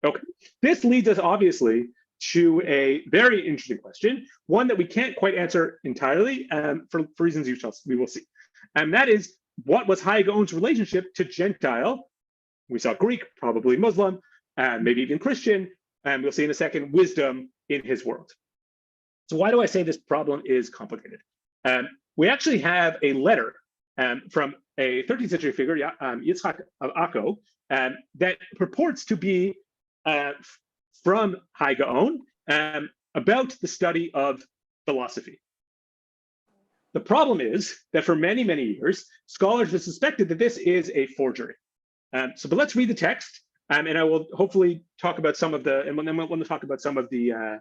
Okay, this leads us obviously to a very interesting question, one that we can't quite answer entirely for reasons we will see. And that is, what was Haigons' relationship to Gentile? We saw Greek, probably Muslim, maybe even Christian, and we'll see in a second, wisdom in his world. So why do I say this problem is complicated? We actually have a letter from a 13th century figure, Yitzhak of Akko, that purports to be from Haigaon about the study of philosophy. The problem is that for many, many years, scholars have suspected that this is a forgery. But let's read the text, and I will hopefully talk about some of the, and then we'll talk about some of the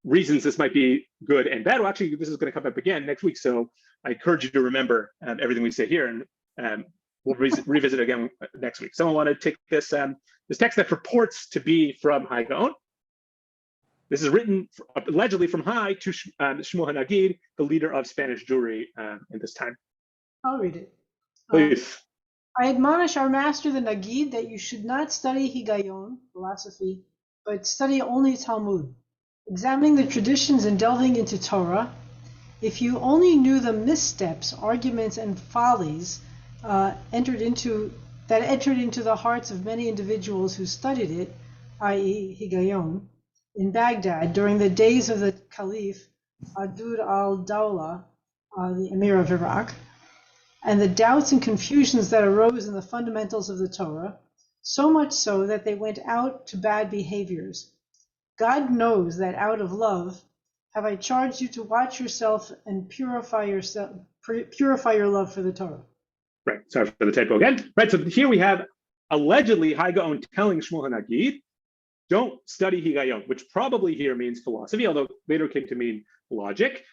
reasons this might be good and bad. Well, actually, this is going to come up again next week, so I encourage you to remember everything we say here, and we'll revisit again next week. Someone want to take this this text that purports to be from Haigaon. This is written allegedly from Hai to Shmuel HaNagid, the leader of Spanish Jewry in this time. I'll read it. Please. I admonish our master, the Nagid, that you should not study Higayon, philosophy, but study only Talmud, examining the traditions and delving into Torah. If you only knew the missteps, arguments, and follies entered into the hearts of many individuals who studied it, i.e. Higayon, in Baghdad during the days of the Caliph Adud al-Dawla, the Emir of Iraq, and the doubts and confusions that arose in the fundamentals of the Torah, so much so that they went out to bad behaviors. God knows that out of love have I charged you to watch yourself and purify your love for the Torah. Right, sorry for the typo again. Right, so here we have allegedly Haigaon telling Shmuel HaNagid, don't study Higayon, which probably here means philosophy, although later came to mean logic.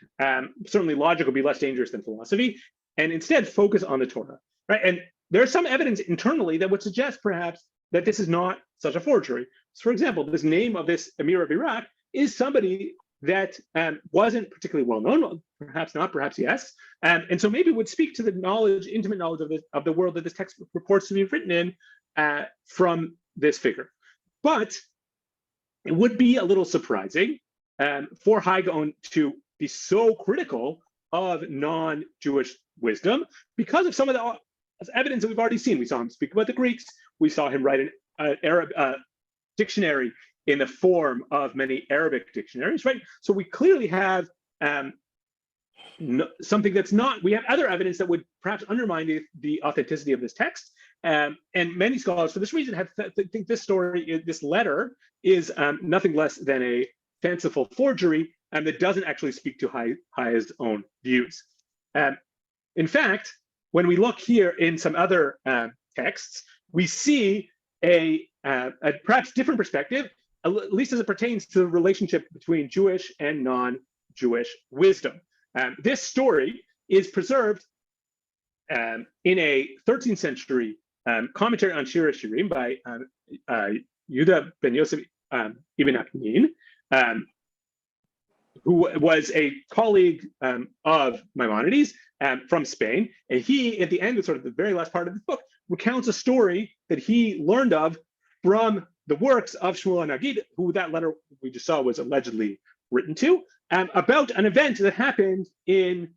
Certainly logic will be less dangerous than philosophy, and instead focus on the Torah, right? And there's some evidence internally that would suggest perhaps that this is not such a forgery. So for example, this name of this Emir of Iraq is somebody that wasn't particularly well known, perhaps not, perhaps yes, and so maybe would speak to the knowledge, intimate knowledge of the world that this text purports to be written in from this figure. But it would be a little surprising for Haigaon to be so critical of non-Jewish wisdom because of some of the evidence that we've already seen. We saw him speak about the Greeks. We saw him write an Arab dictionary in the form of many Arabic dictionaries, right? So we clearly have something that's not, we have other evidence that would perhaps undermine the authenticity of this text. And many scholars, for this reason, think this story, this letter, is nothing less than a fanciful forgery, and that doesn't actually speak to Hai's own views. In fact, when we look here in some other texts, we see a perhaps different perspective, at least as it pertains to the relationship between Jewish and non-Jewish wisdom. This story is preserved in a 13th century commentary on Shir Shirim by Yehuda ben Yosef Ibn Aknin, who was a colleague of Maimonides from Spain. And he, at the end of sort of the very last part of the book, recounts a story that he learned of from the works of Shmuel HaNagid, who that letter we just saw was allegedly written to, about an event that happened in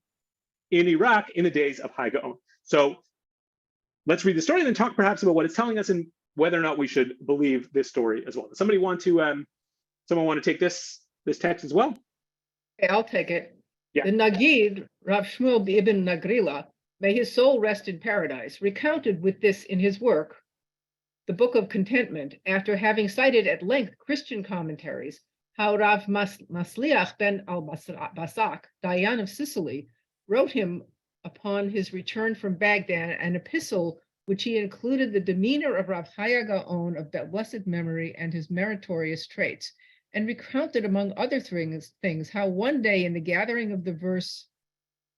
Iraq in the days of Haigaon. So let's read the story and then talk perhaps about what it's telling us and whether or not we should believe this story as well. Does somebody want to, someone want to take this text as well? Okay, I'll take it. Yeah. The Nagid, Rav Shmuel ibn Nagrila, may his soul rest in paradise, recounted with this in his work, The Book of Contentment, after having cited at length Christian commentaries, how Rav Masliach ben al-Basak, Dayan of Sicily, wrote him upon his return from Baghdad an epistle which he included the demeanor of Rav Chaya Gaon of blessed memory and his meritorious traits, and recounted among other things how one day in the gathering of the verse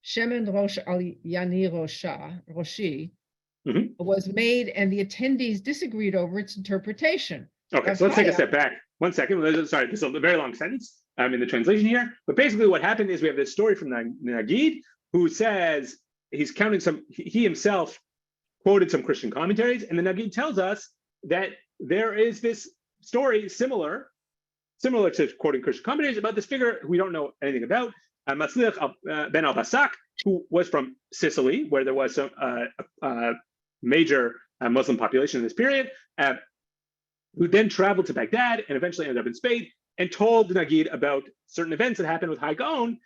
Shemen Rosh al Yani Roshi, was made, and the attendees disagreed over its interpretation. Okay, so let's take a step back. 1 second. Sorry, this is a very long sentence in the translation here. But basically what happened is we have this story from the Nagid, who says he's counting he himself quoted some Christian commentaries, and the Nagid tells us that there is this story similar to quoting Christian commentaries about this figure who we don't know anything about, Matzliach ben al-Basak, who was from Sicily, where there was some major Muslim population in this period, who then traveled to Baghdad and eventually ended up in Spain and told the Nagid about certain events that happened with Haigons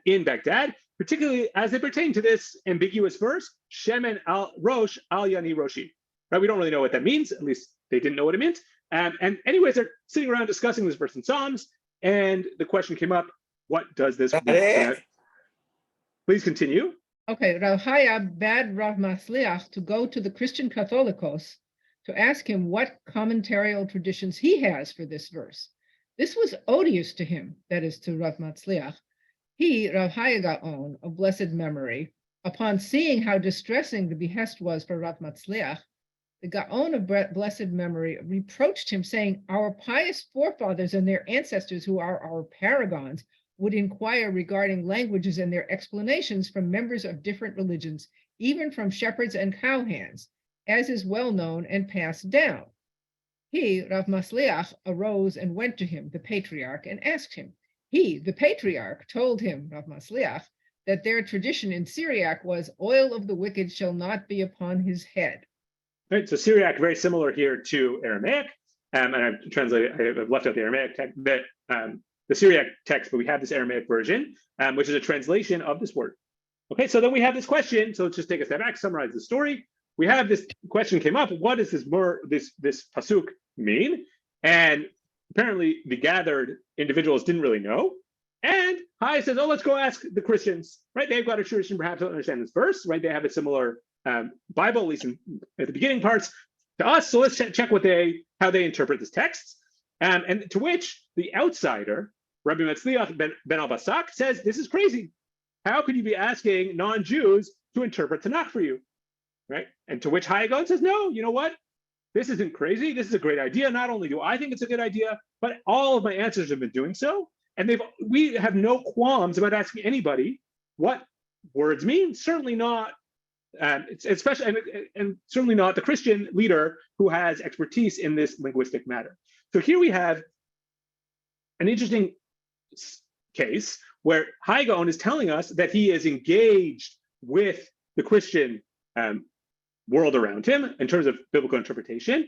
in Baghdad, particularly as they pertain to this ambiguous verse, Shemen al Rosh al Yani Roshi. Right? We don't really know what that means. At least they didn't know what it meant. And anyways, they're sitting around discussing this verse in Psalms, and the question came up: what does this mean? Please continue. Okay, Rav Chaya bade Rav Matzliach to go to the Christian Catholicos to ask him what commentarial traditions he has for this verse. This was odious to him, that is to Rav Matzliach. He, Rav Chaya Gaon, of blessed memory, upon seeing how distressing the behest was for Rav Matzliach, the Gaon of blessed memory reproached him, saying, our pious forefathers and their ancestors, who are our paragons, would inquire regarding languages and their explanations from members of different religions, even from shepherds and cowhands, as is well known and passed down. He, Rav Matzliach, arose and went to him, the patriarch, and asked him. He, the patriarch, told him, Rav Matzliach, that their tradition in Syriac was, oil of the wicked shall not be upon his head. Right, so Syriac, very similar here to Aramaic, and I've left out the Aramaic text, the Syriac text, but we have this Aramaic version, which is a translation of this word. Okay, so then we have this question. So let's just take a step back, summarize the story. We have this question came up: what does this pasuk mean? And apparently, the gathered individuals didn't really know. And Chaya says, "Oh, let's go ask the Christians." Right? They've got a tradition, perhaps, to understand this verse. Right? They have a similar Bible, at least at the beginning parts, to us. So let's check how they interpret this text. And to which the outsider, Rabbi Matzliach ben al-Basak, says, "This is crazy. How could you be asking non-Jews to interpret Tanakh for you?" Right? And to which Haigons says, "No, you know what? This isn't crazy. This is a great idea. Not only do I think it's a good idea, but all of my answers have been doing so. And we have no qualms about asking anybody what words mean. Certainly not, especially and certainly not the Christian leader who has expertise in this linguistic matter." So here we have an interesting case where Haigons is telling us that he is engaged with the Christian world around him in terms of biblical interpretation.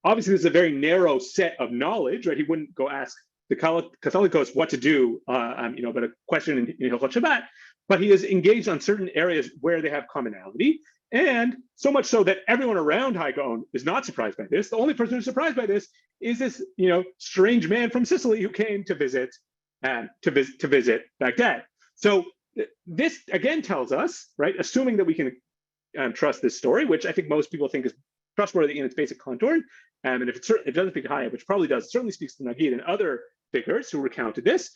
Obviously, this is a very narrow set of knowledge, right? He wouldn't go ask the Catholicos what to do, but a question in Hilchot Shabbat. But he is engaged on certain areas where they have commonality, and so much so that everyone around Haigons is not surprised by this. The only person who's surprised by this is this, strange man from Sicily who came to visit Baghdad. So this again tells us, right, assuming that we can trust this story, which I think most people think is trustworthy in its basic contour, and if it doesn't speak to Chaya, which probably does, it certainly speaks to Nagid and other figures who recounted this.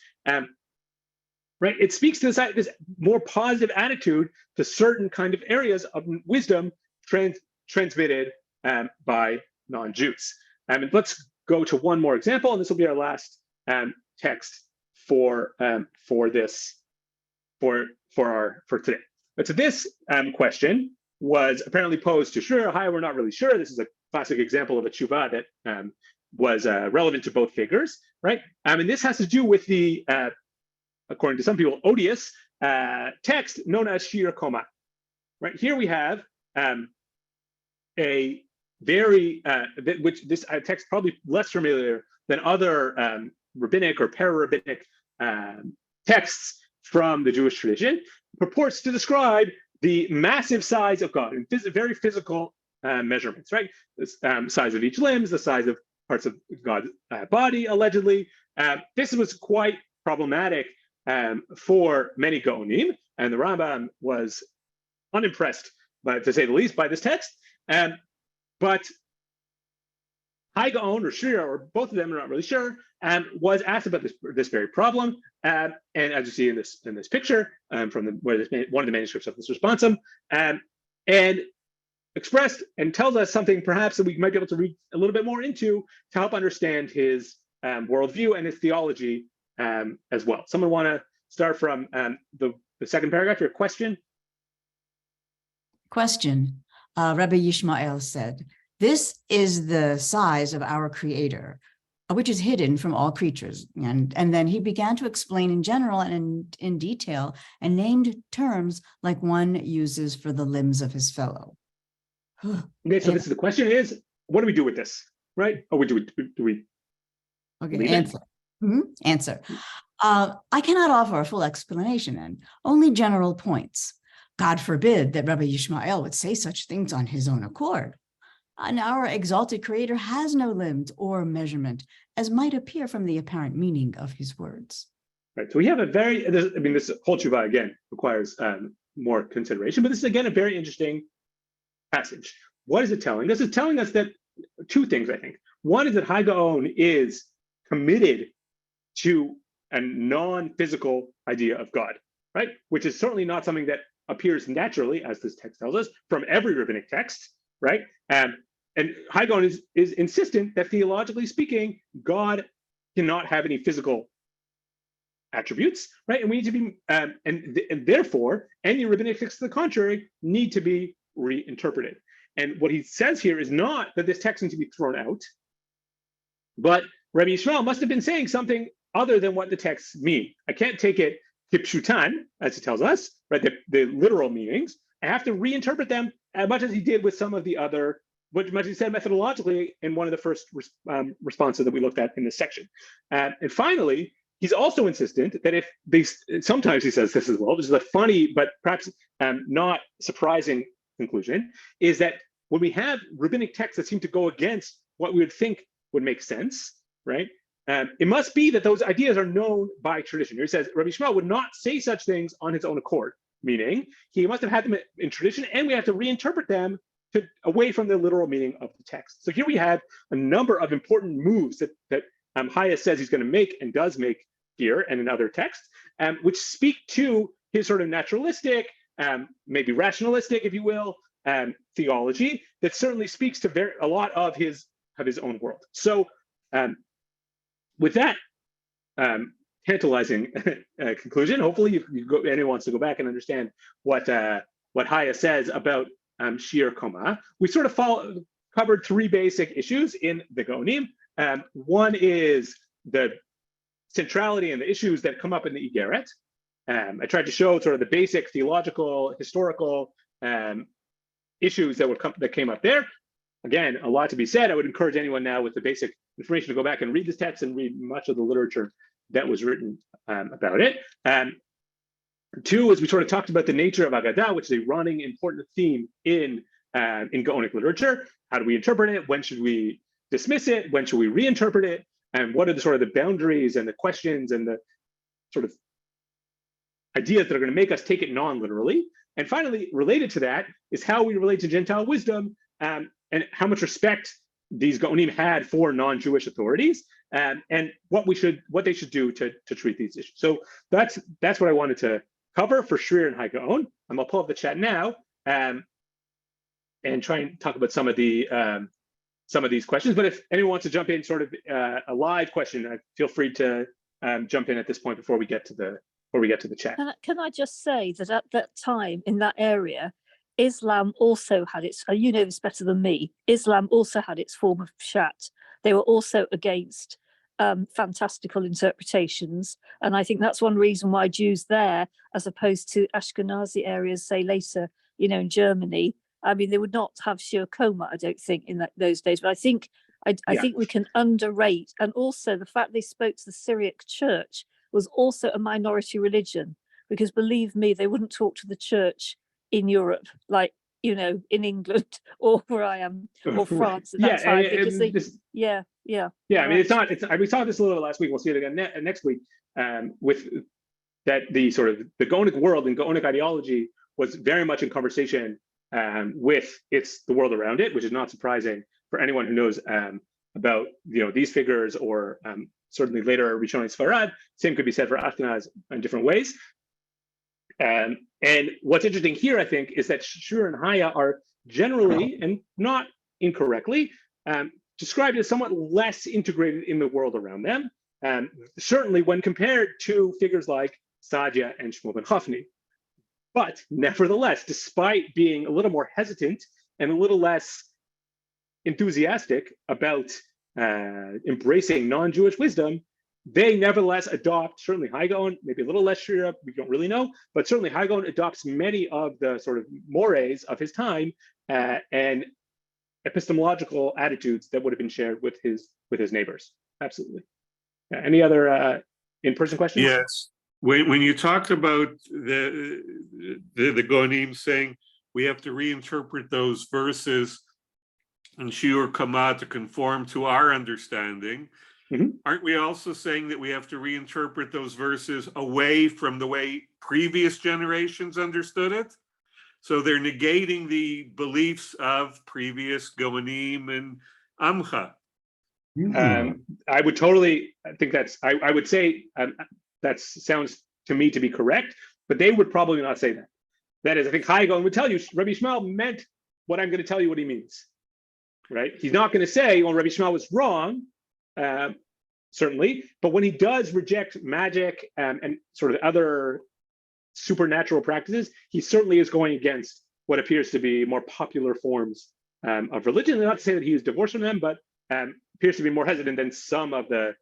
Right, it speaks to this more positive attitude to certain kind of areas of wisdom transmitted by non-Jews. And let's go to one more example, and this will be our last text for today. But so this question was apparently posed to Shira. We're not really sure. This is a classic example of a tshuva that was relevant to both figures, right? And this has to do with the according to some people, odious text known as Shirakoma. Right here we have a very which this text probably less familiar than other rabbinic or para-rabbinic texts from the Jewish tradition, purports to describe the massive size of God in very physical measurements. Right, the size of each limb, the size of parts of God's body, allegedly. This was quite problematic for many Geonim, and the Rambam was unimpressed, to say the least, by this text. But Haigons or Shira, or both of them, are not really sure, was asked about this very problem. And as you see in this picture, from one of the manuscripts of this responsum, and expressed and tells us something perhaps that we might be able to read a little bit more into to help understand his worldview and his theology as well. Someone want to start from the second paragraph, your question? Question. Rabbi Yishmael said, "This is the size of our Creator, which is hidden from all creatures." And then he began to explain in general and in detail and named terms like one uses for the limbs of his fellow. Okay, so this is the question is, what do we do with this, right? Or do we Okay, answer. Answer. I cannot offer a full explanation and only general points. God forbid that Rabbi Yishmael would say such things on his own accord. And our exalted Creator has no limbs or measurement, as might appear from the apparent meaning of his words. Right, so we have this whole tshuva again requires more consideration, but this is again a very interesting passage. What is it telling us? It's telling us that two things, I think. One is that Haigons is committed to a non-physical idea of God, right? Which is certainly not something that appears naturally, as this text tells us, from every rabbinic text, right? And Haigons is insistent that theologically speaking, God cannot have any physical attributes, right? And we need to be, and therefore, any rabbinic texts to the contrary need to be reinterpreted. And what he says here is not that this text needs to be thrown out, but Rabbi Yishmael must have been saying something other than what the texts mean. I can't take it kipshutan, as it tells us, right? The literal meanings. I have to reinterpret them as much as he did with some of the other, much as he said methodologically in one of the first responses that we looked at in this section. And finally, he's also insistent that if sometimes he says this as well, this is a funny but perhaps not surprising conclusion, is that when we have rabbinic texts that seem to go against what we would think would make sense, right? It must be that those ideas are known by tradition. Here he says Rabbi Yishmael would not say such things on his own accord, meaning he must have had them in tradition, and we have to reinterpret them away from the literal meaning of the text. So here we have a number of important moves that Chaya says he's going to make and does make here and in other texts, which speak to his sort of naturalistic, maybe rationalistic, if you will, theology that certainly speaks to a lot of his own world. So with that tantalizing conclusion, hopefully anyone wants to go back and understand what Chaya says about Shirakoma. We sort of covered three basic issues in the Geonim. One is the centrality and the issues that come up in the Igeret. I tried to show sort of the basic theological, historical issues that came up there. Again, a lot to be said. I would encourage anyone now with the basic information to go back and read this text and read much of the literature that was written about it. Two is we sort of talked about the nature of Agadah, which is a running important theme in Gaonic literature. How do we interpret it? When should we dismiss it? When should we reinterpret it? And what are the sort of the boundaries and the questions and the sort of ideas that are going to make us take it non-literally? And finally, related to that is how we relate to Gentile wisdom and how much respect these Geonim had for non-Jewish authorities, and what they should do to treat these issues. So that's what I wanted to cover for Shrir and Haigons. I'll pull up the chat now and try and talk about some of these questions. But if anyone wants to jump in, sort of a live question, feel free to jump in at this point before we get to the chat. Can I just say that at that time in that area, Islam also had its, you know this better than me, Islam also had its form of pshat. They were also against fantastical interpretations. And I think that's one reason why Jews there, as opposed to Ashkenazi areas, say later, in Germany, I mean, they would not have Shirakoma, I don't think, in those days. But I think we can underrate, and also the fact they spoke to the Syriac church was also a minority religion, because believe me, they wouldn't talk to the church in Europe, like, in England or where I am, or France at that time. Because I mean, it's not. We saw this a little last week. We'll see it again next week. With that, the sort of the Gaonic world and Gaonic ideology was very much in conversation with the world around it, which is not surprising for anyone who knows about these figures, or certainly later Rishonim Sfarad. Same could be said for Ashkenaz in different ways. And what's interesting here, I think, is that Shur and Chaya are generally, and not incorrectly, described as somewhat less integrated in the world around them, certainly when compared to figures like Saadia and Shmuel ben Chafni. But nevertheless, despite being a little more hesitant and a little less enthusiastic about embracing non-Jewish wisdom, they nevertheless adopt, certainly Haigons, maybe a little less Shira, we don't really know, but certainly Haigons adopts many of the sort of mores of his time and epistemological attitudes that would have been shared with his neighbors. Absolutely. Any other in-person questions? Yes. When you talked about the Geonim saying we have to reinterpret those verses in Shirakoma to conform to our understanding, aren't we also saying that we have to reinterpret those verses away from the way previous generations understood it? So they're negating the beliefs of previous Geonim and Amcha. I would totally think I would say that sounds to me to be correct, but they would probably not say that. That is, I think Haigons would tell you, Rabbi Shmuel meant what I'm going to tell you what he means, right? He's not going to say, well, Rabbi Shmuel was wrong, certainly, but when he does reject magic and sort of other supernatural practices, he certainly is going against what appears to be more popular forms of religion. And not to say that he is divorced from them, but appears to be more hesitant than some of the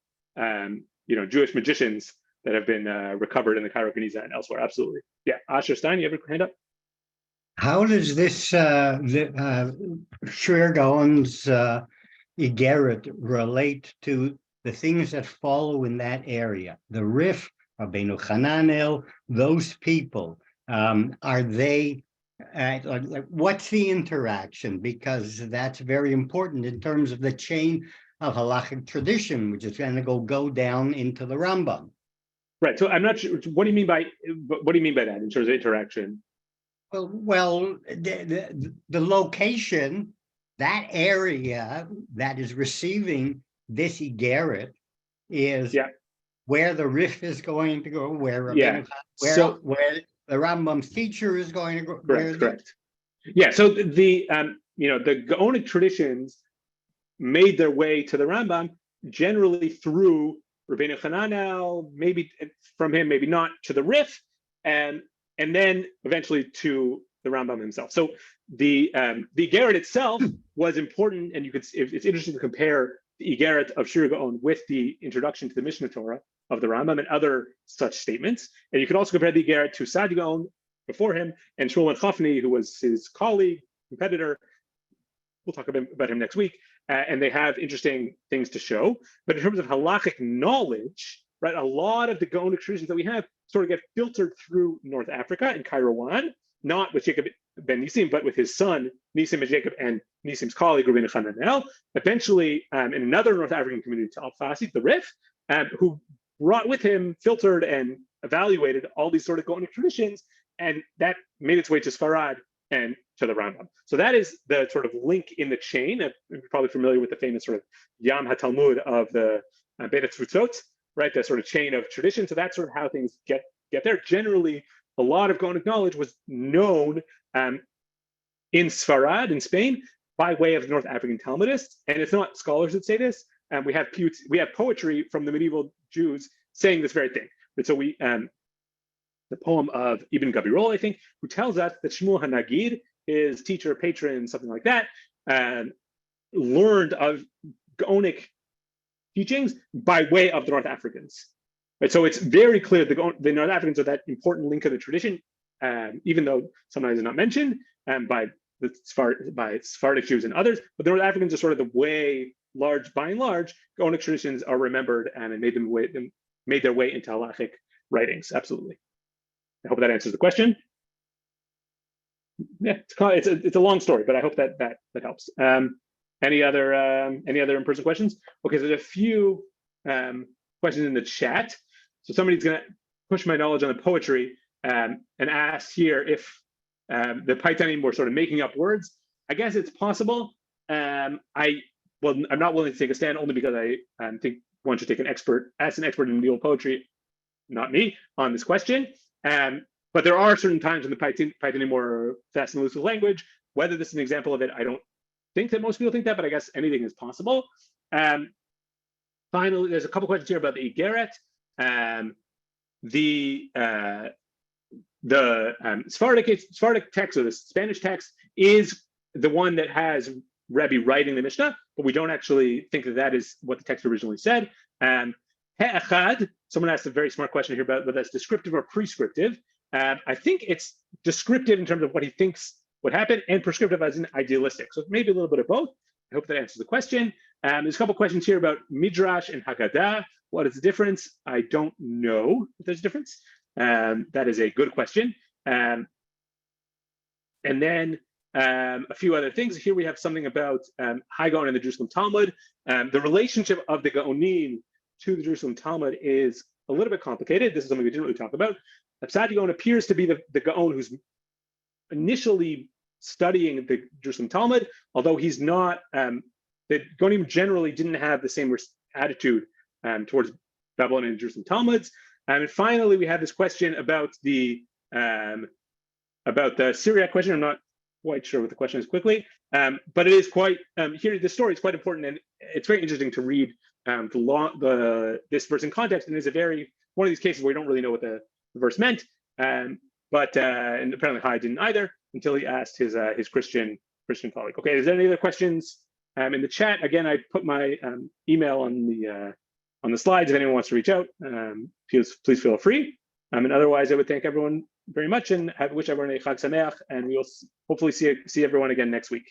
Jewish magicians that have been recovered in the Cairo Geniza and elsewhere. Absolutely. Yeah. Asher Stein, you have a hand up? How does this Shiragon's Igeret relate to the things that follow in that area? The Rif, Rabbeinu Hananel, those people, are they, what's the interaction? Because that's very important in terms of the chain of halachic tradition, which is going to go down into the Rambam. Right. So I'm not sure. What do you mean by that in terms of interaction? Well, the location, that area that is receiving this Igeret is where the Rif is going to go, where the Rambam's teacher is going to go. Correct. Yeah. So the Gaonic traditions made their way to the Rambam generally through Rabbeinu Hananel, maybe from him, maybe not, to the Rif, and then eventually to the Rambam himself. So the Igeret itself was important, and it's interesting to compare the Igeret of Shira Gaon with the introduction to the Mishnah Torah of the Rambam and other such statements. And you can also compare the Igeret to Saadia Gaon before him and Shmuel ben Chafni, who was his colleague, competitor. We'll talk about him next week. And they have interesting things to show. But in terms of halachic knowledge, right, a lot of the Gaonic traditions that we have sort of get filtered through North Africa and Kairouan, not with Jacob ben Nisim, but with his son, Nisim and Jacob, and Nisim's colleague, Rabbeinu Hananel, eventually in another North African community, to Al-Fasi, the Rif, who brought with him, filtered and evaluated all these sort of Gaonic traditions, and that made its way to Sfarad and to the Rambam. So that is the sort of link in the chain. You're probably familiar with the famous sort of Yam HaTalmud of the Beit HaTfutzot, right? The sort of chain of tradition. So that's sort of how things get there. Generally, a lot of Gaonic knowledge was known in Sfarad, in Spain, by way of North African Talmudists. And it's not scholars that say this. We have poetry from the medieval Jews saying this very thing. And so the poem of Ibn Gabirol, I think, who tells us that Shmuel HaNagid, his teacher, patron, something like that, learned of Gaonic teachings by way of the North Africans. Right? So it's very clear the North Africans are that important link of the tradition, even though sometimes it's not mentioned by Sephardic Jews and others. But the North Africans are sort of the way, by and large, Gaonic traditions are remembered and made their way into halachic writings. Absolutely. I hope that answers the question. Yeah, it's a long story, but I hope that helps. Any other in-person questions? Okay, so there's a few questions in the chat. So somebody's going to push my knowledge on the poetry and ask here if the Paitanim were sort of making up words. I guess it's possible. I'm not willing to take a stand only because I think one should ask an expert in medieval poetry, not me, on this question. But there are certain times when the Paitanim were fast and loose with language Whether this is an example of it, I don't think that most people think that, but I guess anything is possible. Finally, there's a couple questions here about the Igeret. The Sephardic text, or the Spanish text, is the one that has Rebbe writing the Mishnah, but we don't actually think that that is what the text originally said. He'echad, someone asked a very smart question here about whether that's descriptive or prescriptive. I think it's descriptive in terms of what he thinks would happen, and prescriptive as in idealistic. So maybe a little bit of both. I hope that answers the question. There's a couple questions here about Midrash and Haggadah. What is the difference? I don't know if there's a difference. That is a good question. And then a few other things. Here we have something about Haigon and the Jerusalem Talmud. The relationship of the Geonim to the Jerusalem Talmud is a little bit complicated. This is something we didn't really talk about. Absad appears to be the Gaon who's initially studying the Jerusalem Talmud, although he's not, the Geonim generally didn't have the same attitude towards Babylon and Jerusalem Talmuds. And finally, we have this question about the Syriac question. I'm not quite sure what the question is quickly, but it is quite, here, the story is quite important, and it's very interesting to read this verse in context, and it's one of these cases where you don't really know what the verse meant, and apparently Hai didn't either until he asked his Christian colleague. Okay, is there any other questions in the chat? Again, I put my email on the slides if anyone wants to reach out. Please feel free. And otherwise, I would thank everyone very much and wish everyone a Chag Sameach, and we will hopefully see everyone again next week.